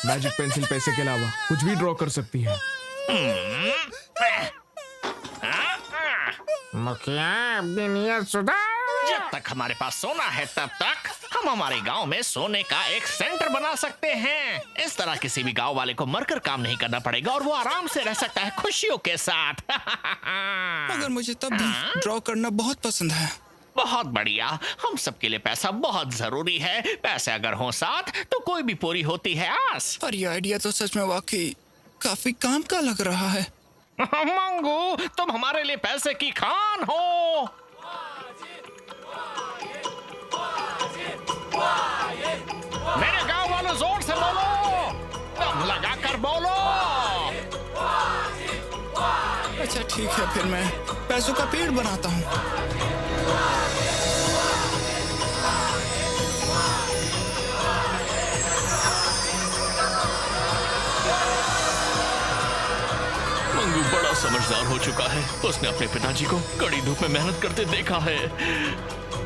मैजिक पेंसिल पैसे के अलावा कुछ भी ड्रॉ कर सकती है। मुखिया, अपनी नियत सुधार। जब तक हमारे पास सोना है तब तक हम हमारे गांव में सोने का एक सेंटर बना सकते हैं। इस तरह किसी भी गांव वाले को मरकर काम नहीं करना पड़ेगा और वो आराम से रह सकता है खुशियों के साथ। मगर मुझे तब भी ड्रॉ करना बहुत पसंद है। बहुत बढ़िया। हम सबके लिए पैसा बहुत जरूरी है। पैसे अगर हो साथ तो कोई भी पूरी होती है आस। और ये आइडिया तो सच में वाकई काफी काम का लग रहा है। मंगू, तुम हमारे लिए पैसे की खान हो। मेरे गांव वालों, जोर से बोलो, दम लगाकर बोलो। अच्छा ठीक है, फिर मैं पैसों का पेड़ बनाता हूँ। समझदार हो चुका है। उसने अपने पिताजी को कड़ी धूप में मेहनत करते देखा है।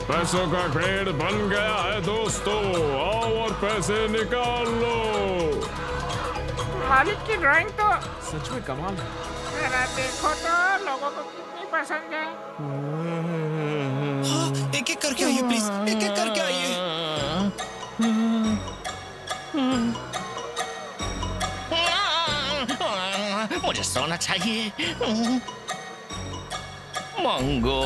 पैसों का पेड़ बन गया है दोस्तों, आओ और पैसे निकाल लो। मालिक की ड्राइंग तो सच में कमाल है। जरा देखो तो लोगों को कितनी पसंद है। हाँ, एक एक करके आइए प्लीज, एक एक करके आइए। मुझे सोना चाहिए। मंगो,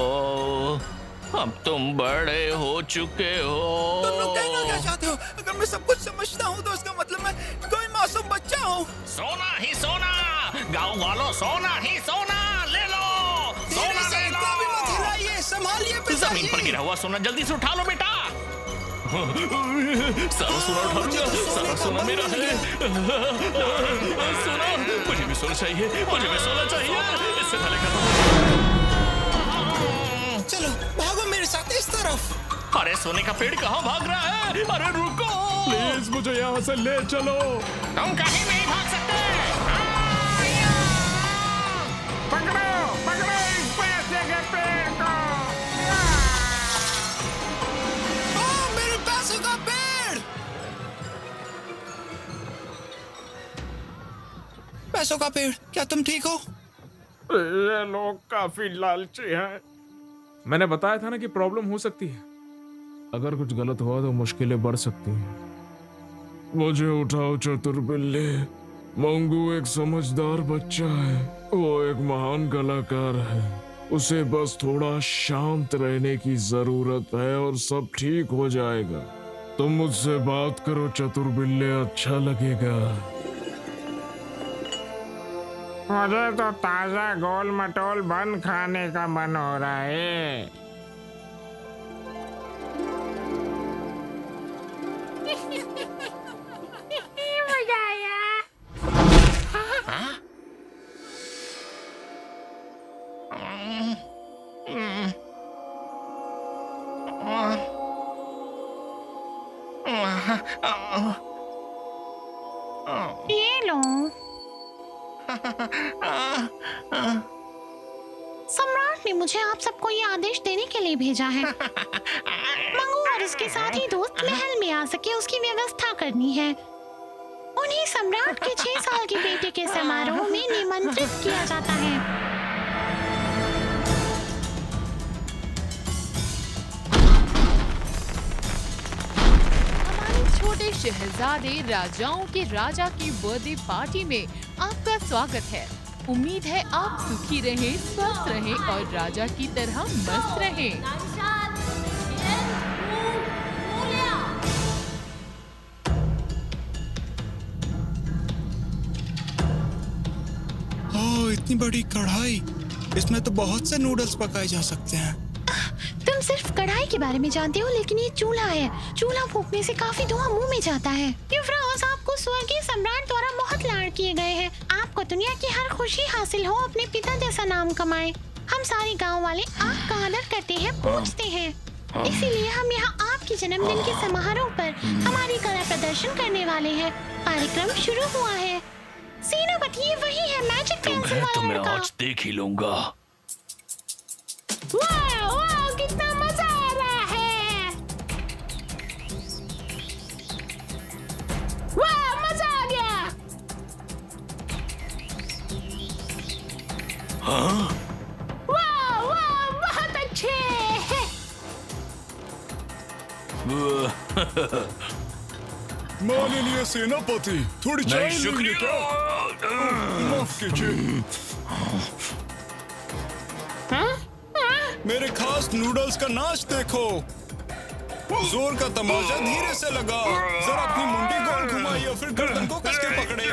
अब तुम बड़े हो चुके हो। तुम लोग कहना क्या चाहते हो? अगर मैं सब कुछ समझता हूँ तो इसका मतलब मैं कोई मासूम बच्चा हूँ। सोना ही सोना, गाँव वालों, सोना ही सोना ले लो। सोना ले लो। कभी मत हिलाइए, संभालिए पिताजी। जमीन पर गिरा हुआ सोना जल्दी से उठा लो बेटा। सारा सोना उठा लूंगा, सारा सोना मेरा है। सोना, मुझे भी सोना चाहिए, मुझे भी सोना चाहिए। इससे पहले खत्म। चलो भागो मेरे साथ इस तरफ। अरे सोने का पेड़ कहाँ भाग रहा है? अरे रुको, प्लीज मुझे यहाँ से ले चलो। तुम कहीं नहीं भाग सकते। पकड़ो पकड़ो इस पैसे के पेड़ को। मेरे पैसे का पेड़। पैसों का पेड़, क्या तुम ठीक हो? ये लोग काफी लालची हैं। मैंने बताया था ना कि प्रॉब्लम हो सकती है। अगर कुछ गलत हुआ तो मुश्किलें बढ़ सकती हैं। मुझे उठाओ चतुर बिल्ले। मंगू एक समझदार बच्चा है, वो एक महान कलाकार है। उसे बस थोड़ा शांत रहने की जरूरत है और सब ठीक हो जाएगा। तुम मुझसे बात करो चतुर बिल्ले, अच्छा लगेगा। मुझे तो ताजा गोल मटोल बन खाने का मन हो रहा है। मजा आया। ये लो। सम्राट ने मुझे आप सबको ये आदेश देने के लिए भेजा है। मंगू और उसके साथी दोस्त महल में आ सके उसकी व्यवस्था करनी है। उन्हें सम्राट के 6 साल के बेटे के समारोह में निमंत्रित किया जाता है। हमारे छोटे शहजादे राजाओं के राजा की बर्थडे पार्टी में आपका स्वागत है। उम्मीद है आप सुखी रहें, स्वस्थ रहें और राजा की तरह मस्त रहें। ओह, इतनी बड़ी कढ़ाई, इसमें तो बहुत से नूडल्स पकाए जा सकते हैं। तुम सिर्फ कढ़ाई के बारे में जानते हो, लेकिन ये चूल्हा है। चूल्हा फूंकने से काफी धुआं मुंह में जाता है। युवराज, आपको स्वर्गीय सम्राट द्वारा बहुत लाड़ किए गए हैं। आपको दुनिया की हर खुशी हासिल हो, अपने पिता जैसा नाम कमाए। हम सारे गांव वाले आपका आदर करते हैं, पूजते हैं। इसीलिए हम यहाँ आपके जन्मदिन के समारोह पर हमारी कला प्रदर्शन करने वाले हैं। कार्यक्रम शुरू हुआ है। सेनापति, ये वही है मैजिक पेंसिल वाला तुम्हें लड़का। आज देख ही लूंगा। वाह वाह, कितना मजा आ रहा है। वाह, मजा आ गया। हाँ? वाह वाह, बहुत अच्छे। माननीय सेनापति, थोड़ी चाय नहीं, लेंगे क्या? माफ कीजिए। मेरे खास नूडल्स का नाच देखो। जोर का तमाचा धीरे से लगा। जरा अपनी मुंडी गोल घुमाइए और फिर गर्दन को कस के पकड़े।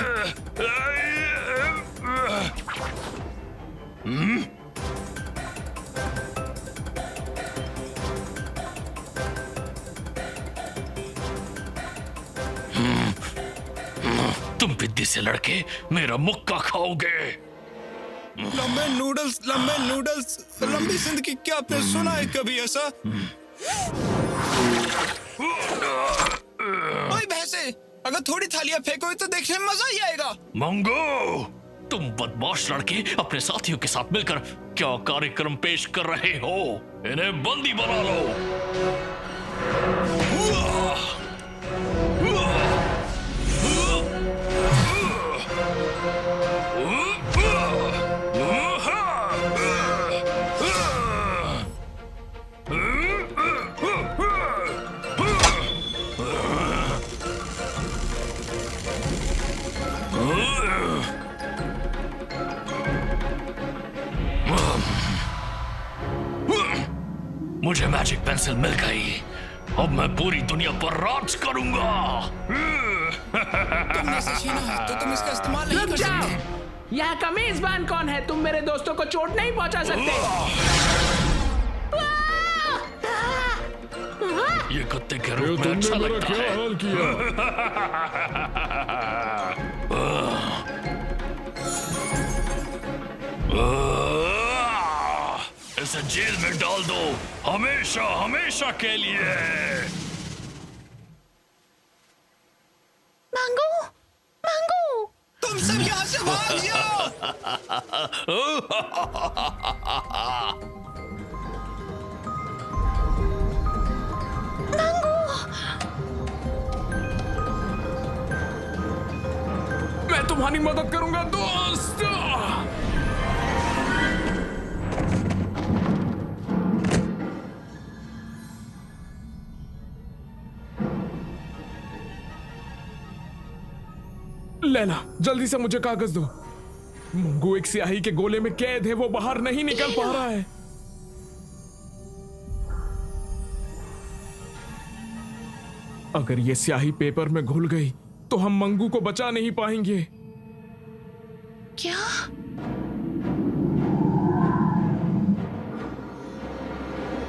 तुम बिद्दी से लड़के मेरा मुक्का खाओगे। लंबे नूडल्स, लंबे नूडल्स, लंबी जिंदगी। क्या आपने सुना है कभी ऐसा? ओए भैंसे, अगर थोड़ी थालियां फेंकोगे तो देखने में मजा ही आएगा। मंगो, तुम बदमाश लड़के अपने साथियों के साथ मिलकर क्या कार्यक्रम पेश कर रहे हो? इन्हें बंदी बना लो। मुझे मैजिक पेंसिल मिल गई। अब मैं पूरी दुनिया पर राज करूंगा। तुमने इसे छीना है तो तुम इसका इस्तेमाल नहीं कर सकते। यहाँ का मेजबान कौन है? तुम मेरे दोस्तों को चोट नहीं पहुंचा सकते। ये कुत्ते के रूप में अच्छा लगता है। हाल किया? इसे जेल में डाल दो, हमेशा हमेशा के लिए। मांगो, मांगो। तुम सब यहाँ से भाग जाओ। मैं तुम्हारी मदद करूंगा दोस्त। लैला, जल्दी से मुझे कागज दो। मंगू एक स्याही के गोले में कैद है, वो बाहर नहीं निकल पा रहा है। अगर ये स्याही पेपर में घुल गई तो हम मंगू को बचा नहीं पाएंगे। क्या?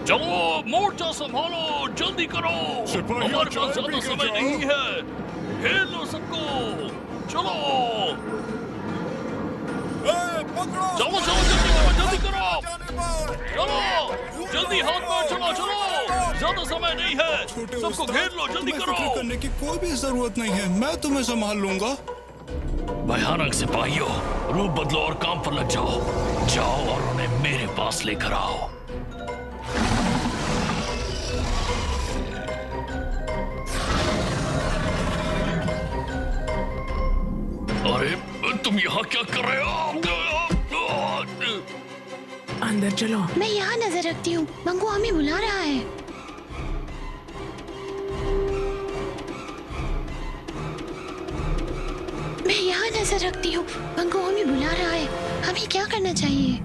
चलो मोर्चा संभालो, जल्दी करो। हमारे पास ज्यादा समय नहीं है। खेल लो सबको, चलो चलो चलो, जल्दी करो, चलो जल्दी, हाथ में चलो चलो, ज्यादा समय नहीं है। सबको घेर लो, जल्दी करो। फिक्र करने की कोई भी जरूरत नहीं है, मैं तुम्हें संभाल लूंगा। भयानक सिपाहियों, रूप बदलो और काम पर लग जाओ। जाओ और उन्हें मेरे पास लेकर आओ। अरे तुम यहाँ क्या कर रहे हो? अंदर चलो। मैं यहाँ नजर रखती हूँ, मंगू हमें बुला रहा है। मैं यहाँ नजर रखती हूँ, मंगू हमें बुला रहा है। हमें क्या करना चाहिए?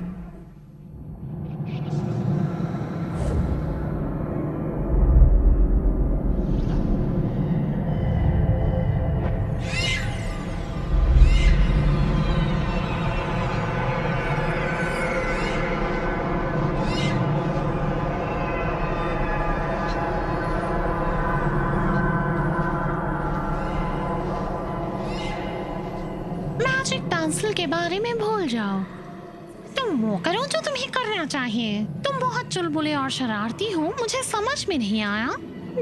मैजिक पेंसिल के बारे में भूल जाओ। तुम वो करो जो तुम्हें करना चाहिए। तुम बहुत चुलबुले और शरारती हो, मुझे समझ में नहीं आया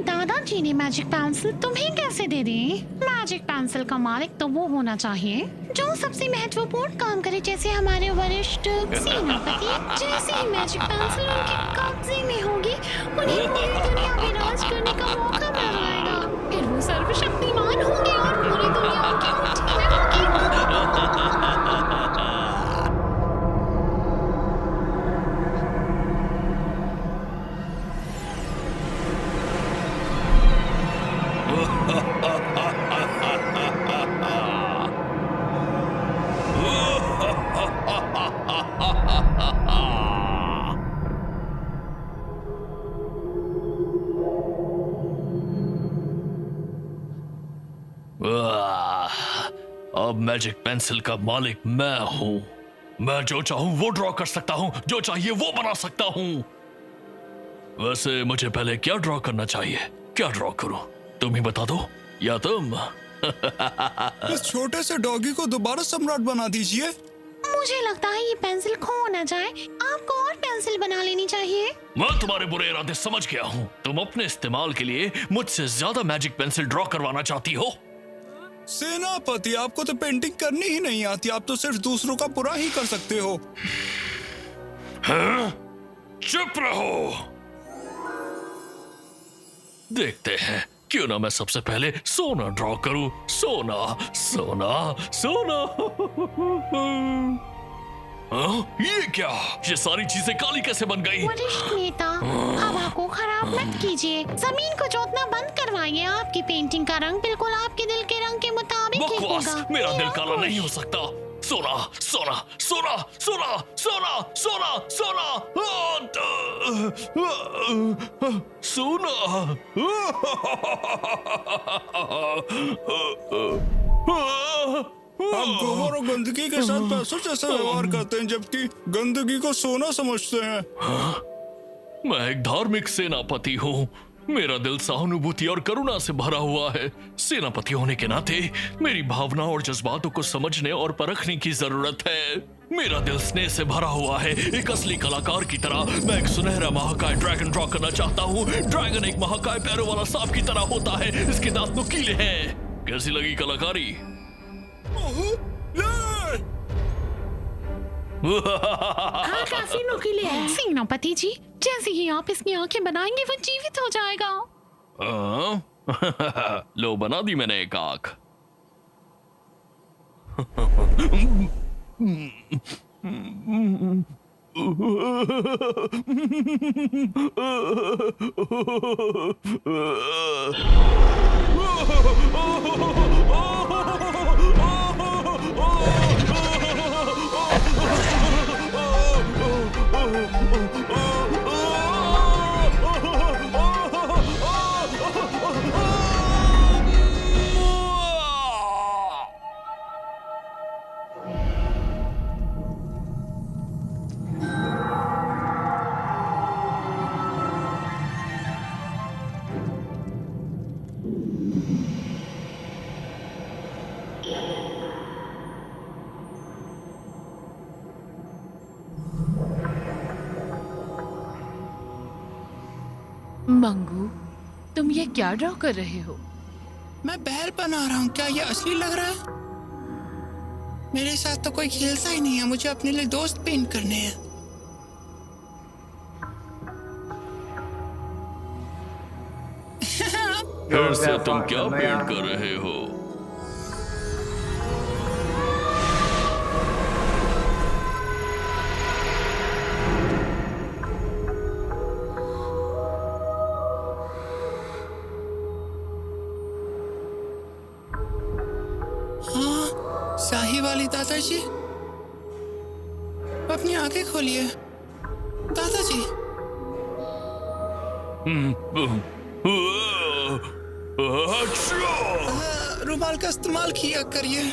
दादाजी ने मैजिक पेंसिल तुम्हें कैसे दे दी? मैजिक पेंसिल का मालिक तो वो होना चाहिए जो सबसे महत्वपूर्ण काम करे, जैसे हमारे वरिष्ठ सेनापति। जैसे ही मैजिक पेंसिल उनके कब्जे में होगी, उन्हें पूरी दुनिया में राज करने का मौका मिल जाएगा। फिर वो सर्वशक्तिमान होंगे और पूरी दुनिया उनकी मुट्ठी में होगी। अब मैजिक पेंसिल का मालिक मैं हूं। मैं जो चाहूं वो ड्रॉ कर सकता हूं, जो चाहिए वो बना सकता हूं। वैसे मुझे पहले क्या ड्रॉ करना चाहिए? क्या ड्रॉ करूं? तुम ही बता दो, या तुम? इस छोटे से डॉगी को दोबारा सम्राट बना दीजिए। मुझे लगता है ये पेंसिल खो ना जाए, आपको और पेंसिल बना लेनी चाहिए। मैं तुम्हारे बुरे इरादे समझ गया हूँ। तुम अपने इस्तेमाल के लिए मुझसे ज्यादा मैजिक पेंसिल ड्रॉ करवाना चाहती हो। सेनापति, आपको तो पेंटिंग करनी ही नहीं आती, आप तो सिर्फ दूसरों का बुरा ही कर सकते हो। हाँ? चुप रहो। देखते हैं, क्यों ना मैं सबसे पहले सोना ड्रॉ करूं। सोना सोना सोना। हाँ? ये क्या? ये सारी चीजें काली कैसे बन गई? वरिष्ठ नेता, हवा को खराब मत कीजिए। जमीन को जोतना बंद करवाइए। आपकी पेंटिंग का रंग बिल्कुल आपके दिल के रंग के मुताबिक ही बकवास, होगा। मेरा दिल काला नहीं हो सकता। सोना सोना सोना सोना सोना सोना सोना सोना। आप गोबर और गंदगी के साथ पैसों जैसा व्यवहार करते हैं, जबकि गंदगी को सोना समझते हैं। हाँ? मैं एक धार्मिक सेनापति हूँ। मेरा दिल सहानुभूति और करुणा से भरा हुआ है। सेनापति होने के नाते मेरी भावना और जज्बातों को समझने और परखने की जरूरत है। मेरा दिल स्नेह से भरा हुआ है। एक असली कलाकार की तरह मैं एक सुनहरा महाकाय ड्रैगन ड्रॉ करना चाहता हूँ। ड्रैगन एक महाकाय पैरों वाला सांप की तरह होता है। इसके दांत नुकीले हैं। कैसी लगी कलाकारी? हाँ, काफी नुकीले हैं। सेनापति जी, जैसे ही आप इसकी आंखें बनाएंगे वो जीवित हो जाएगा। लो, बना दी मैंने एक आंख। मंगू, तुम ये क्या ड्रॉ कर रहे हो? मैं बैल बना रहा हूँ। क्या ये असली लग रहा है? मेरे साथ तो कोई खेलता ही नहीं है। मुझे अपने लिए दोस्त पेंट करने हैं। फिर से तुम क्या पेंट कर रहे हो? शाही वाली दादाजी, अपनी आंखें खोलिए। दादाजी, रुमाल का इस्तेमाल किया करिए।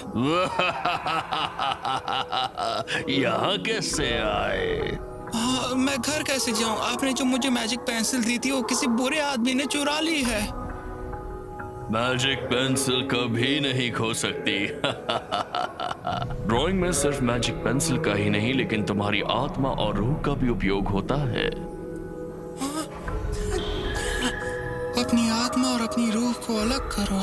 यहाँ कैसे आए? हाँ, मैं घर कैसे जाऊँ? आपने जो मुझे मैजिक पेंसिल दी थी वो किसी बुरे आदमी ने चुरा ली है। मैजिक पेंसिल कभी नहीं खो सकती। ड्राइंग में सिर्फ मैजिक पेंसिल का ही नहीं, लेकिन तुम्हारी आत्मा और रूह का भी उपयोग होता है। अपनी आत्मा और अपनी रूह को अलग करो।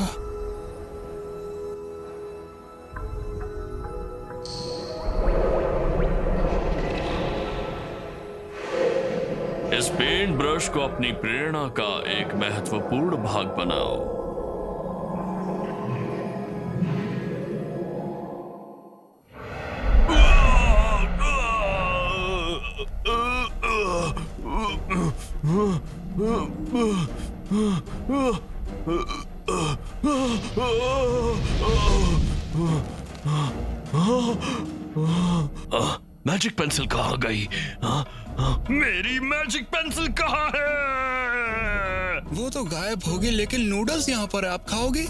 इस पेंट ब्रश को अपनी प्रेरणा का एक महत्वपूर्ण भाग बनाओ। मैजिक पेंसिल कहाँ गई? मेरी मैजिक पेंसिल कहाँ है? वो तो गायब होगी, लेकिन नूडल्स यहाँ पर आप खाओगे?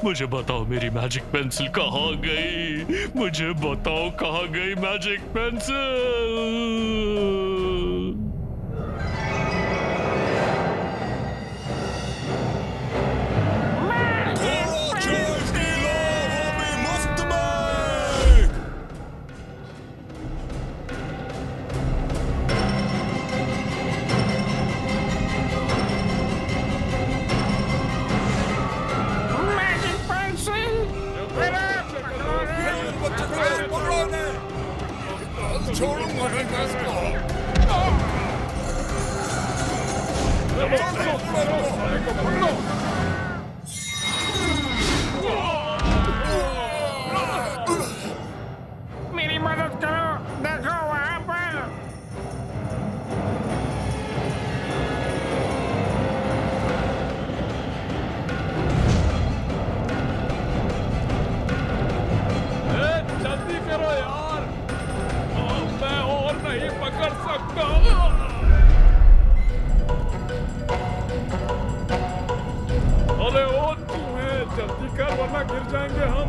मुझे बताओ मेरी मैजिक पेंसिल कहाँ गई? मुझे बताओ कहाँ गई मैजिक पेंसिल? मेरी मदद करो, देखो वहाँ पर। जल्दी करो यार, मैं और नहीं पकड़ सकता। अरे और तू है, जल्दी कर वरना गिर जाएंगे हम।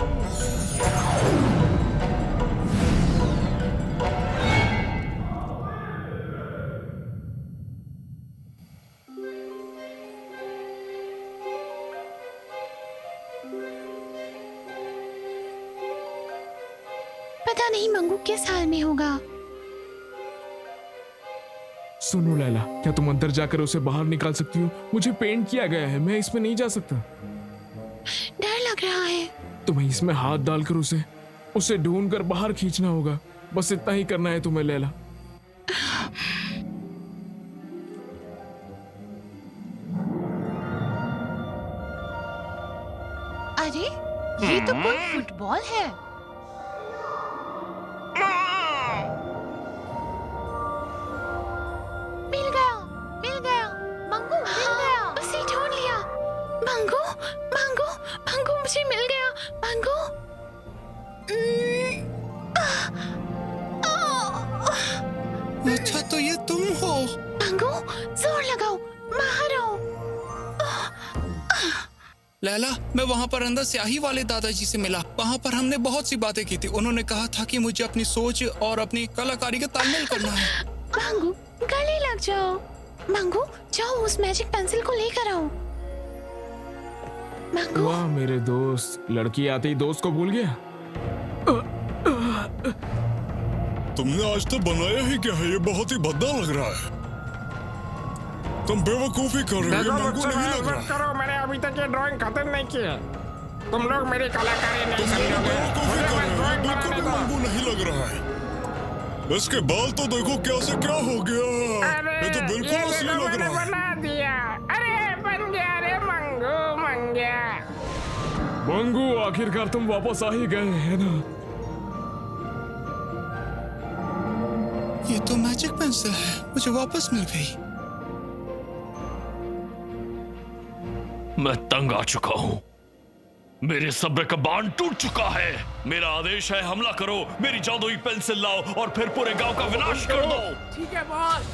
पता नहीं मंगू किस हाल में होगा। सुनो लैला, क्या तुम अंदर जाकर उसे बाहर निकाल सकती हो? मुझे पेंट किया गया है, मैं इसमें नहीं जा सकता। डर लग रहा है। तुम्हें इसमें हाथ डालकर उसे ढूंढकर बाहर खींचना होगा। बस इतना ही करना है तुम्हें लैला। अरे ये तो कोई फुटबॉल है। मिल गया, मंगू मिल गया। उसे ढूंढ लिया। मंगू, मंगू, मंगू मुझे मिल गया। मंगू। अच्छा तो ये तुम हो। मंगू जोर लगाओ, बाहर आओ। लैला, मैं वहाँ पर अंदर स्याही वाले दादाजी से मिला। वहाँ पर हमने बहुत सी बातें की थी। उन्होंने कहा था कि मुझे अपनी सोच और अपनी कलाकारी का तालमेल करना है। मंगू गले लग जाओ। मंगू जाओ उस मैजिक पेंसिल को लेकर आओ। मंगू। वाह मेरे दोस्त, लड़की आते ही दोस्त को भूल गया। तुमने आज तो बनाया ही क्या है? ये बहुत ही भद्दा लग रहा है। तुम बेवकूफी कर रहे हो, देखो मंगू मुझसे नहीं बहस लग मत रहा। करो, मैंने अभी तक ये ड्राइंग खत्म नहीं की है। तुम लोग मेरी कलाकारी नहीं समझोगे। मुझे बस ड्राइंग बिल्कुल बनाने भी दो। मंगू नहीं लग रहा है। इसके बाल तो देखो क्या से क्या हो गया। अरे ये तो बिल्कुल ये असली देखो लग मैंने रहा है। बना दिया। अरे बन गया रे मंगू, बन गया। मंगू, आखिरकार तुम वापस आ ही गए हैं ना। ये तो मैजिक पेंसिल है, मुझे वापस मिल गई। मैं तंग आ चुका हूं। मेरे सब्र का बांध टूट चुका है। मेरा आदेश है, हमला करो, मेरी जादुई पेंसिल लाओ और फिर पूरे गांव का विनाश कर दो। ठीक है बॉस।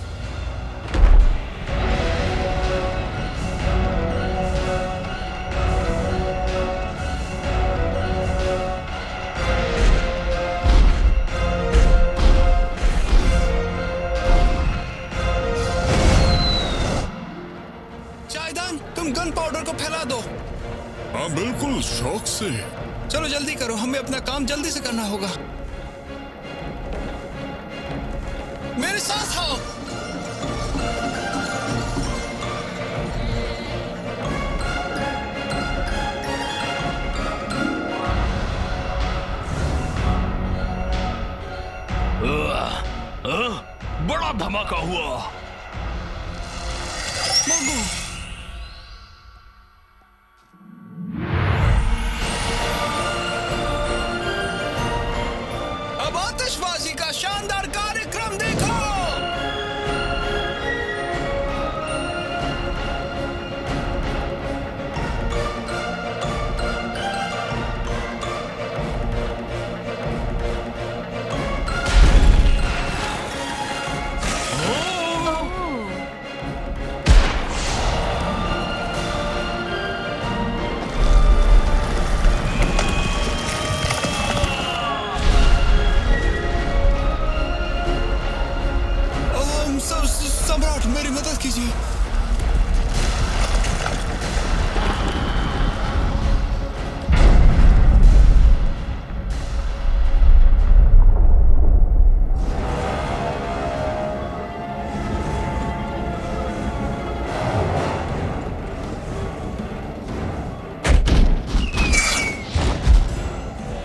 चायदान, तुम गन पाउडर को फैला दो। हाँ बिल्कुल, शौक से। चलो जल्दी करो, हमें अपना काम जल्दी से करना होगा। मेरे साथ आओ। बड़ा धमाका हुआ। मंगू, अब आतिशबाजी का शानदार कार्यक्रम देखो। सम्राट, मेरी मदद कीजिए।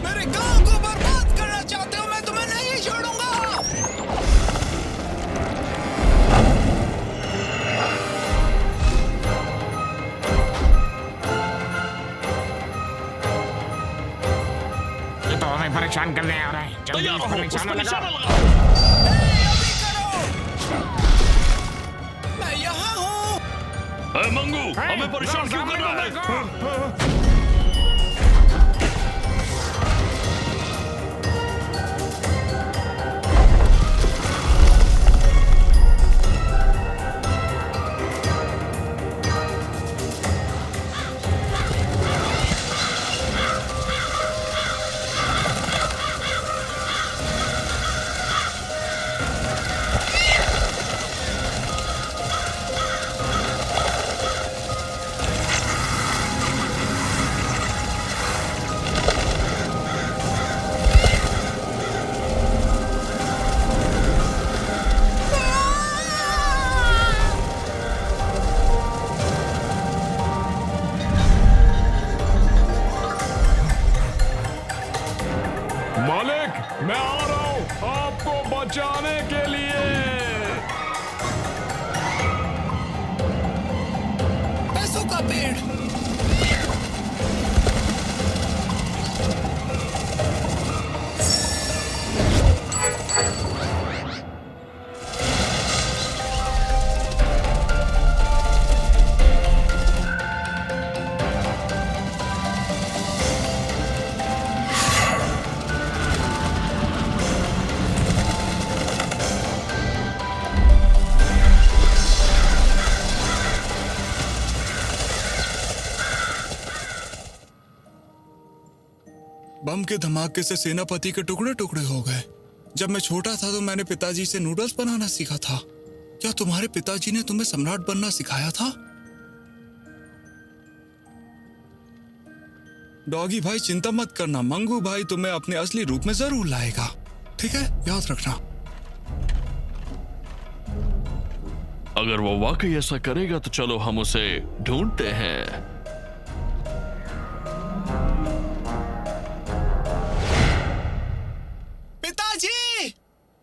मेरे गांव को बर्बाद करना चाहते हो? मैं तुम्हें नहीं छोड़ूंगा। हमें परेशान करने आ रहा है। जल्दी तैयार उस रहो, पर उस पर निशाना निशाना लगाओ। लगाओ। मैं यहाँ हूँ। मंगू, हमें परेशान क्यों कर रहा है? मालिक, मैं आ रहा हूँ आपको बचाने के लिए। पैसों का पेड़। बम के धमाके से सेनापति के टुकड़े टुकड़े हो गए। जब मैं छोटा था तो मैंने पिताजी से नूडल्स बनाना सीखा था। क्या तुम्हारे पिताजी ने तुम्हें सम्राट बनना सिखाया था? डॉगी भाई चिंता मत करना, मंगू भाई तुम्हें अपने असली रूप में जरूर लाएगा। ठीक है, याद रखना। अगर वो वाकई ऐसा करेगा तो चलो हम उसे ढूंढते हैं। पिताजी!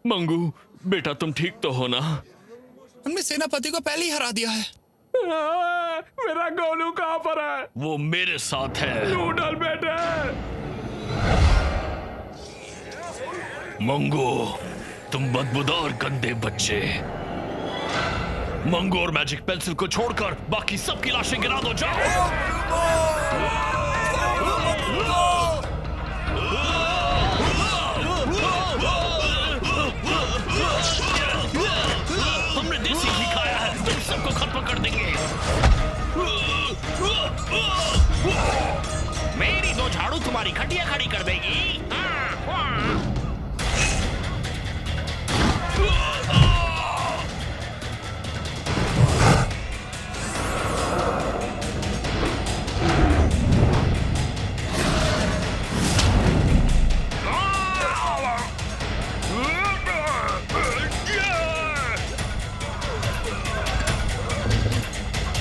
मंगू, बेटा तुम ठीक तो हो ना? हमने सेनापति को पहले ही हरा दिया है। मेरा गोलू कहाँ पर है? वो मेरे साथ है। नूडल बेटे। मंगू, तुम बदबूदार गंदे बच्चे। मंगू और मैजिक पेंसिल को छोड़कर बाकी सबकी लाशें गिरा दो, जाओ। हमने देसी घी खाया है, तुम सबको खत्म कर देंगे। मेरी दो झाड़ू तुम्हारी खटिया खड़ी कर देगी।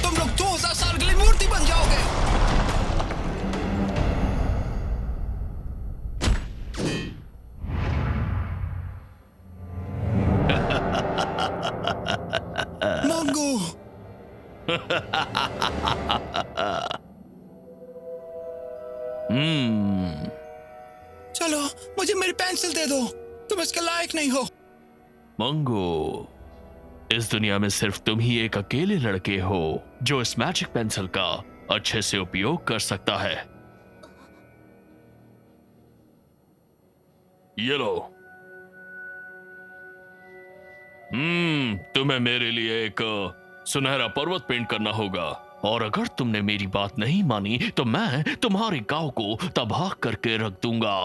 तुम लोग 2000 साल के लिए मूर्ति बन जाओगे। मंगू। चलो मुझे मेरी पेंसिल दे दो, तुम इसके लायक नहीं हो। मंगू, इस दुनिया में सिर्फ तुम ही एक अकेले लड़के हो जो इस मैजिक पेंसिल का अच्छे से उपयोग कर सकता है। ये लो। तुम्हें मेरे लिए एक सुनहरा पर्वत पेंट करना होगा, और अगर तुमने मेरी बात नहीं मानी तो मैं तुम्हारे गांव को तबाह करके रख दूंगा।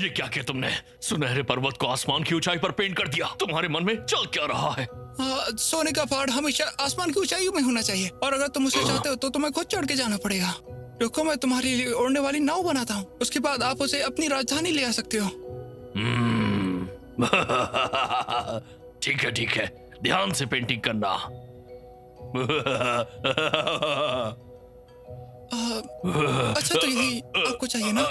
ये क्या किया तुमने? सुनहरे पर्वत को आसमान की ऊंचाई पर पेंट कर दिया। तुम्हारे मन में चल क्या रहा है? सोने का पहाड़ हमेशा आसमान की ऊंचाई में होना चाहिए, और अगर तुम उसे चाहते हो तो तुम्हें खुद चढ़ के जाना पड़ेगा। रुको, मैं तुम्हारे लिए उड़ने वाली नाव बनाता हूँ, उसके बाद आप उसे अपनी राजधानी ले आ सकते हो। ठीक है ठीक है, ध्यान से पेंटिंग करना। अच्छा तो यही आपको चाहिए ना?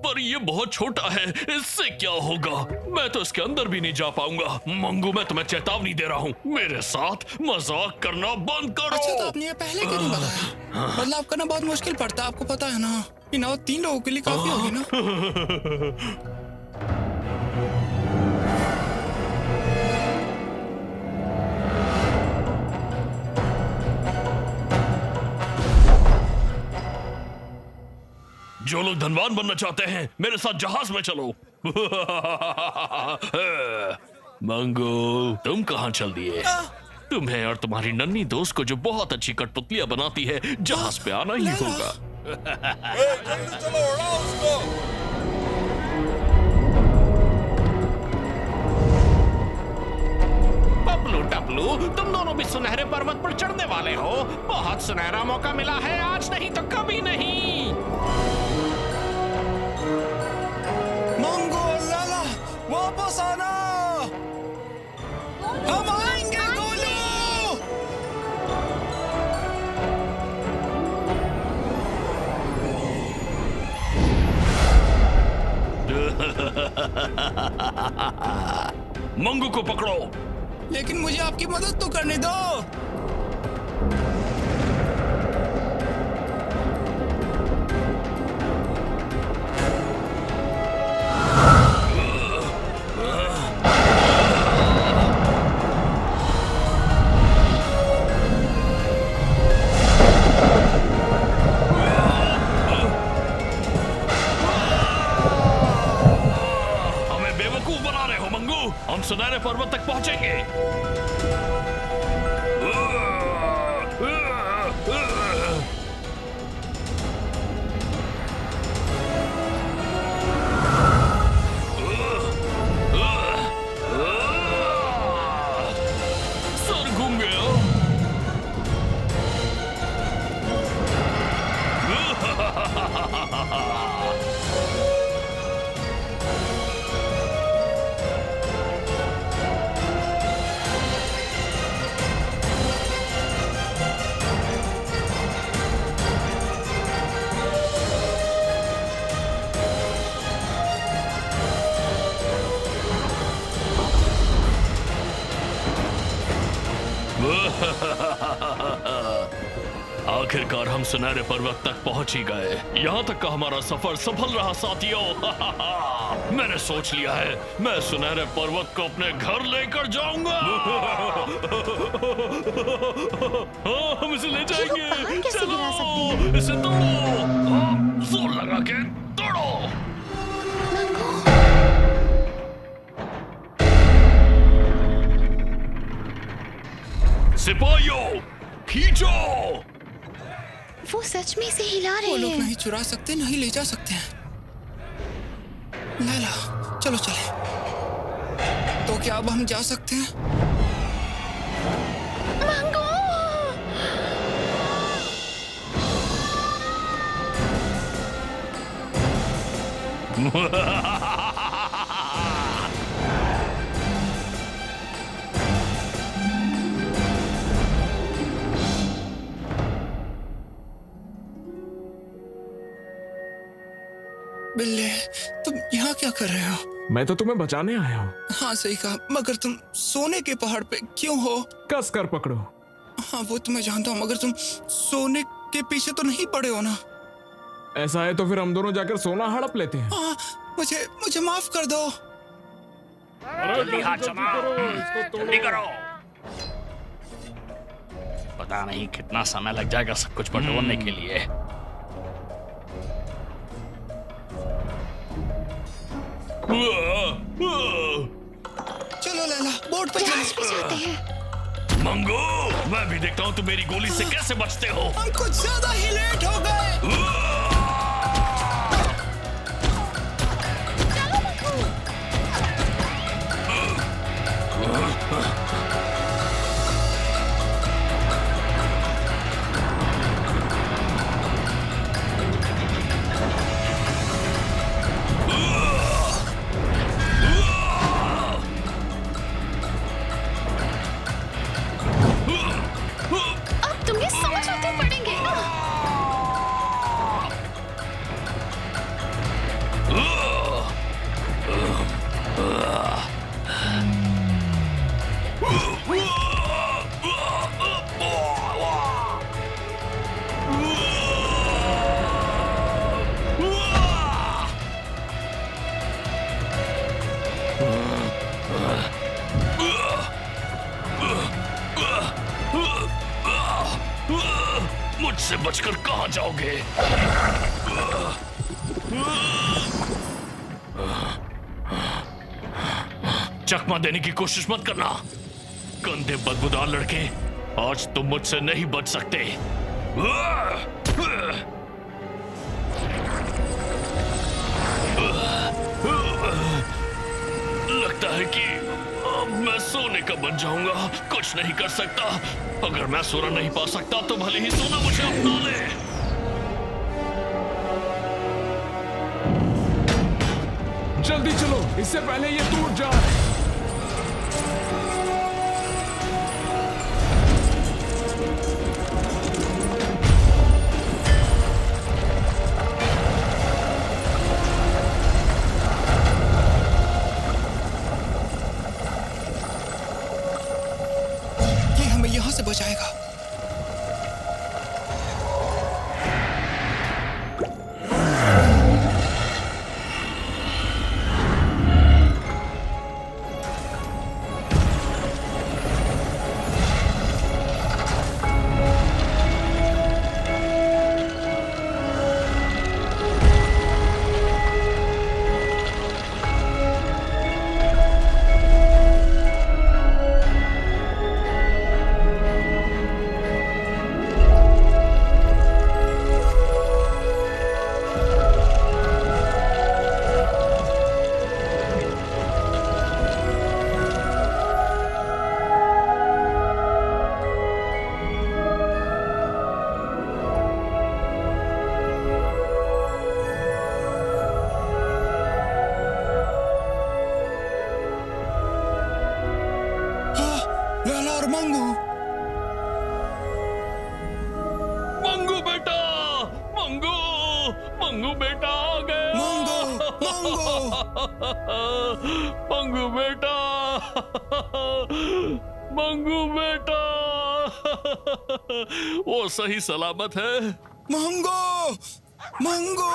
पर ये बहुत छोटा है, इससे क्या होगा? मैं तो इसके अंदर भी नहीं जा पाऊंगा। मंगू, मैं तुम्हें चेतावनी दे रहा हूँ, मेरे साथ मजाक करना बंद करो। अच्छा तो आपने ये पहले क्यों नहीं बताया? बदलाव करना बहुत मुश्किल पड़ता है, आपको पता है ना। ये नाव 3 लोगों के लिए काफी होगी ना? जो लोग धनवान बनना चाहते हैं मेरे साथ जहाज में चलो। मंगू, तुम कहाँ चल दिए? तुम्हें और तुम्हारी नन्ही दोस्त को जो बहुत अच्छी कठपुतलियां बनाती है, जहाज पे आना ही होगा। जल्दी चलो, उड़ाओ उसको। बबलू टबलू, तुम दोनों भी सुनहरे पर्वत पर चढ़ने वाले हो। बहुत सुनहरा मौका मिला है, आज नहीं तो कभी नहीं। मंगू और लैला, वापस आना, हम आएंगे गोलू। मंगू को पकड़ो। लेकिन मुझे आपकी मदद तो करने दो। हमें बेवकूफ बना रहे हो मंगू, हम सुनहरे पर्वत तक पहुंचेंगे। सर घूम गया। आखिरकार हम सुनहरे पर्वत तक पहुंच ही गए। यहाँ तक का हमारा सफर सफल रहा साथियों। मैंने सोच लिया है, मैं सुनहरे पर्वत को अपने घर लेकर जाऊंगा। हाँ, हम इसे ले जाएंगे। चलो, इसे तोड़ो, जोर लगा के तोड़ो। सिपाहियों, खींचो। वो सच में से हिला रहे हैं। वो लोग नहीं चुरा सकते, नहीं ले जा सकते हैं। लैला, चलो चले। तो क्या अब हम जा सकते हैं? बिल्ले, तुम यहाँ क्या कर रहे हो? मैं तो तुम्हें बचाने आया हूँ। हाँ सही कहा, मगर तुम सोने के पहाड़ पे क्यों हो? कस कर पकड़ो। हाँ वो तो मैं जानता हूँ, मगर तुम सोने के पीछे तो नहीं पड़े हो ना? ऐसा है तो फिर हम दोनों जाकर सोना हड़प लेते हैं। हाँ, मुझे माफ कर दो। जल्दी हाथ जमाओ, जल्दी करो। पता नहीं कितना समय लग जाएगा सब कुछ बटोरने के लिए। चलो लैला, बोट पे जाते हैं। मंगू, मैं भी देखता हूँ तुम मेरी गोली से कैसे बचते हो। हम कुछ ज्यादा ही लेट हो गए। मुझसे बचकर कहां जाओगे? चकमा देने की कोशिश मत करना। गंदे बदबूदार लड़के, आज तुम मुझसे नहीं बच सकते। लगता है कि अब मैं सोने का बन जाऊंगा। कुछ नहीं कर सकता। अगर मैं सोना नहीं पा सकता तो भले ही सोना मुझे अपना ले। जल्दी चलो, इससे पहले ये टूट जाए। ये हमें यहाँ से बचाएगा। लैला और मंगू। मंगू बेटा, मंगू, मंगू बेटा आ गए। मंगू, मंगू। मंगू बेटा, मंगू बेटा, वो सही सलामत है। मंगू, मंगू।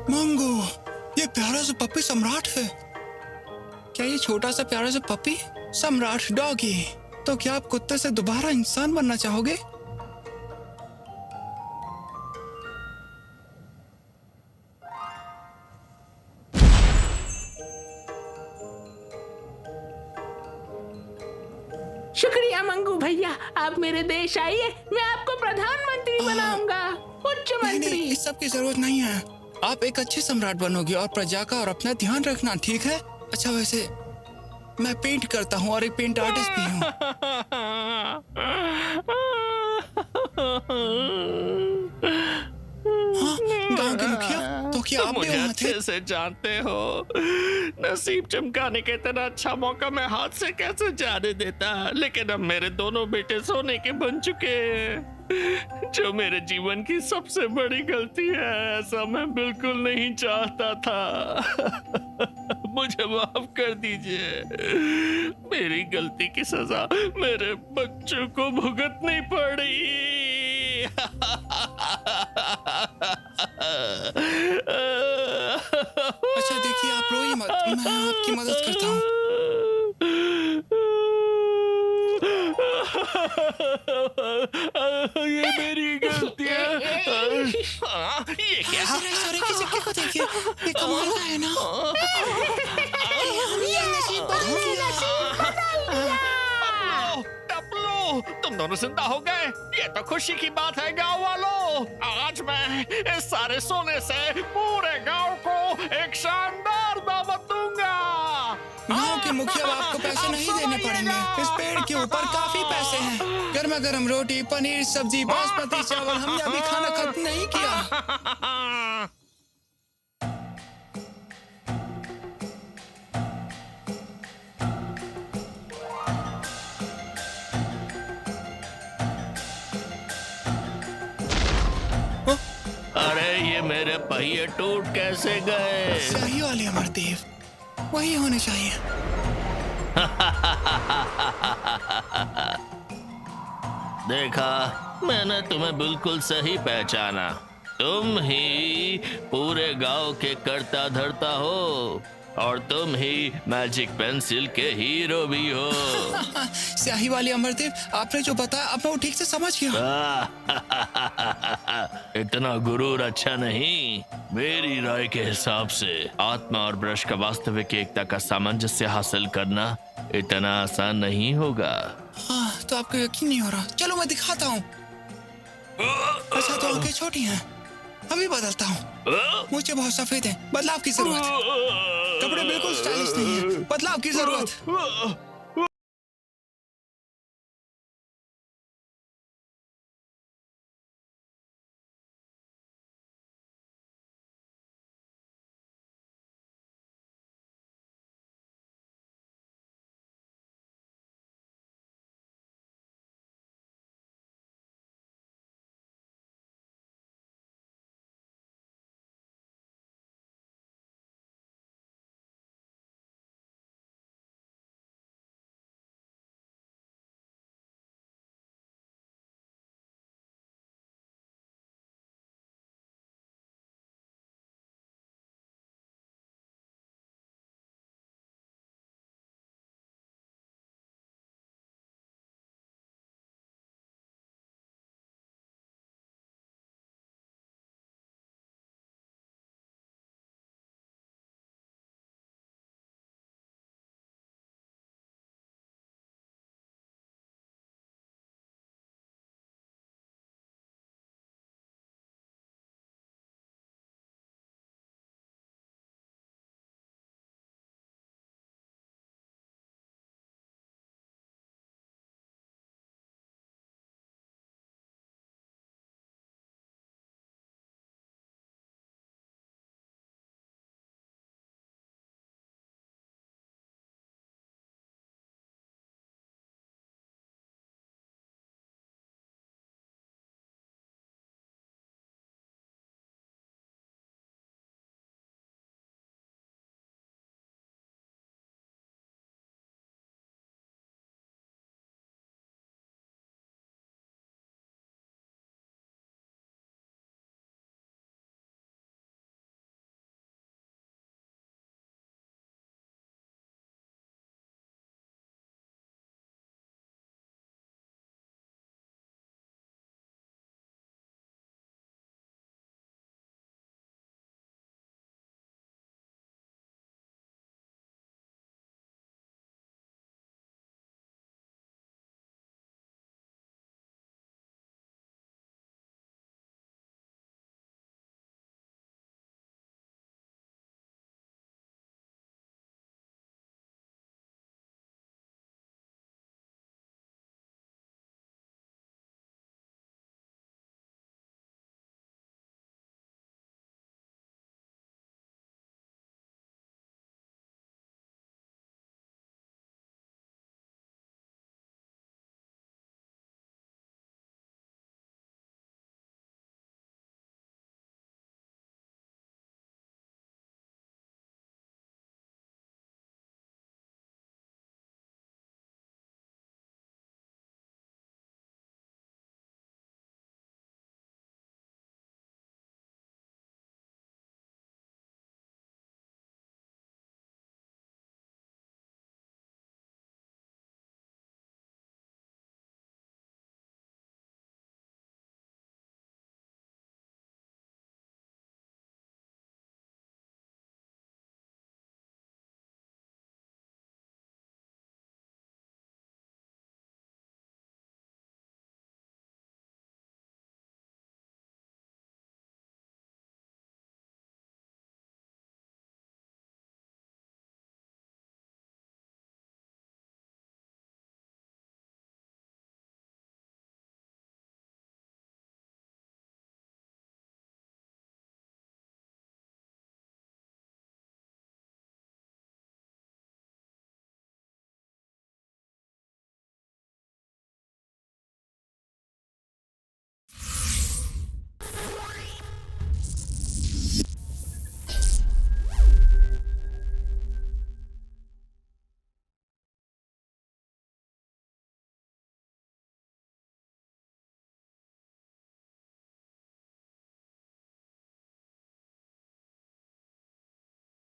मंगू, ये प्यारा सा पप्पी सम्राट है। क्या ये छोटा सा प्यारा सा पप्पी सम्राट डॉगी? तो क्या आप कुत्ते से दोबारा इंसान बनना चाहोगे? शुक्रिया मंगू भैया, आप मेरे देश आइए, मैं आपको प्रधानमंत्री बनाऊंगा, उच्च मंत्री। नहीं, इस सब की जरूरत नहीं है। आप एक अच्छे सम्राट बनोगे और प्रजा का और अपना ध्यान रखना, ठीक है? अच्छा, वैसे मैं पेंट करता हूँ और एक पेंट आर्टिस्ट भी हूँ। हाँ, गांव के मुखिया, तो क्या आप भी मुझे वहाँ थे? अच्छे से जानते हो, नसीब चमकाने के इतना अच्छा मौका मैं हाथ से कैसे जाने देता। लेकिन अब मेरे दोनों बेटे सोने के बन चुके हैं, जो मेरे जीवन की सबसे बड़ी गलती है। ऐसा मैं बिल्कुल नहीं चाहता था। मुझे माफ कर दीजिए। मेरी गलती की सजा मेरे बच्चों को भुगतनी पड़ी। अच्छा देखिए, आप रोइए मत, मैं आपकी मदद करता हूँ। ये मेरी गलती है। ये क्या? सारे के सिक्के को देखिए, ये कमाल का है ना? हमने नसीब बदल दिया। टपलू, तुम दोनों जिंदा हो गए, ये तो खुशी की बात है गांव वालों। आज मैं इस सारे सोने से पूरे गांव को एक शानदार दावत दूंगा। गांव के मुखिया आपको पैसे नहीं देने पड़ेंगे। इस पेड़ के ऊपर काफी पैसे हैं। गर्मा गर्म रोटी, पनीर, सब्जी, बासमती चावल, हमने अभी खाना खत्म नहीं किया। अरे ये मेरे पहिए टूट कैसे गए? सही वाले अमरदेव, वही होने चाहिए। देखा, मैंने तुम्हें बिल्कुल सही पहचाना। तुम ही पूरे गांव के कर्ता धर्ता हो। और तुम ही मैजिक पेंसिल के हीरो भी हो। स्याही वाली अमरदेव, आपने जो बताया अब मैं वो ठीक से समझ गया। इतना गुरूर अच्छा नहीं। मेरी राय के हिसाब से आत्मा और ब्रश का वास्तविक एकता का सामंजस्य हासिल करना इतना आसान नहीं होगा। हाँ, तो आपको यकीन नहीं हो रहा। चलो मैं दिखाता हूँ। अच्छा तो आंखें छोटी हैं। अभी बदलता हूँ। मुझे बहुत सफेद है। बदलाव की जरूरत। कपड़े बिल्कुल स्टाइलिश नहीं है। बदलाव की जरूरत।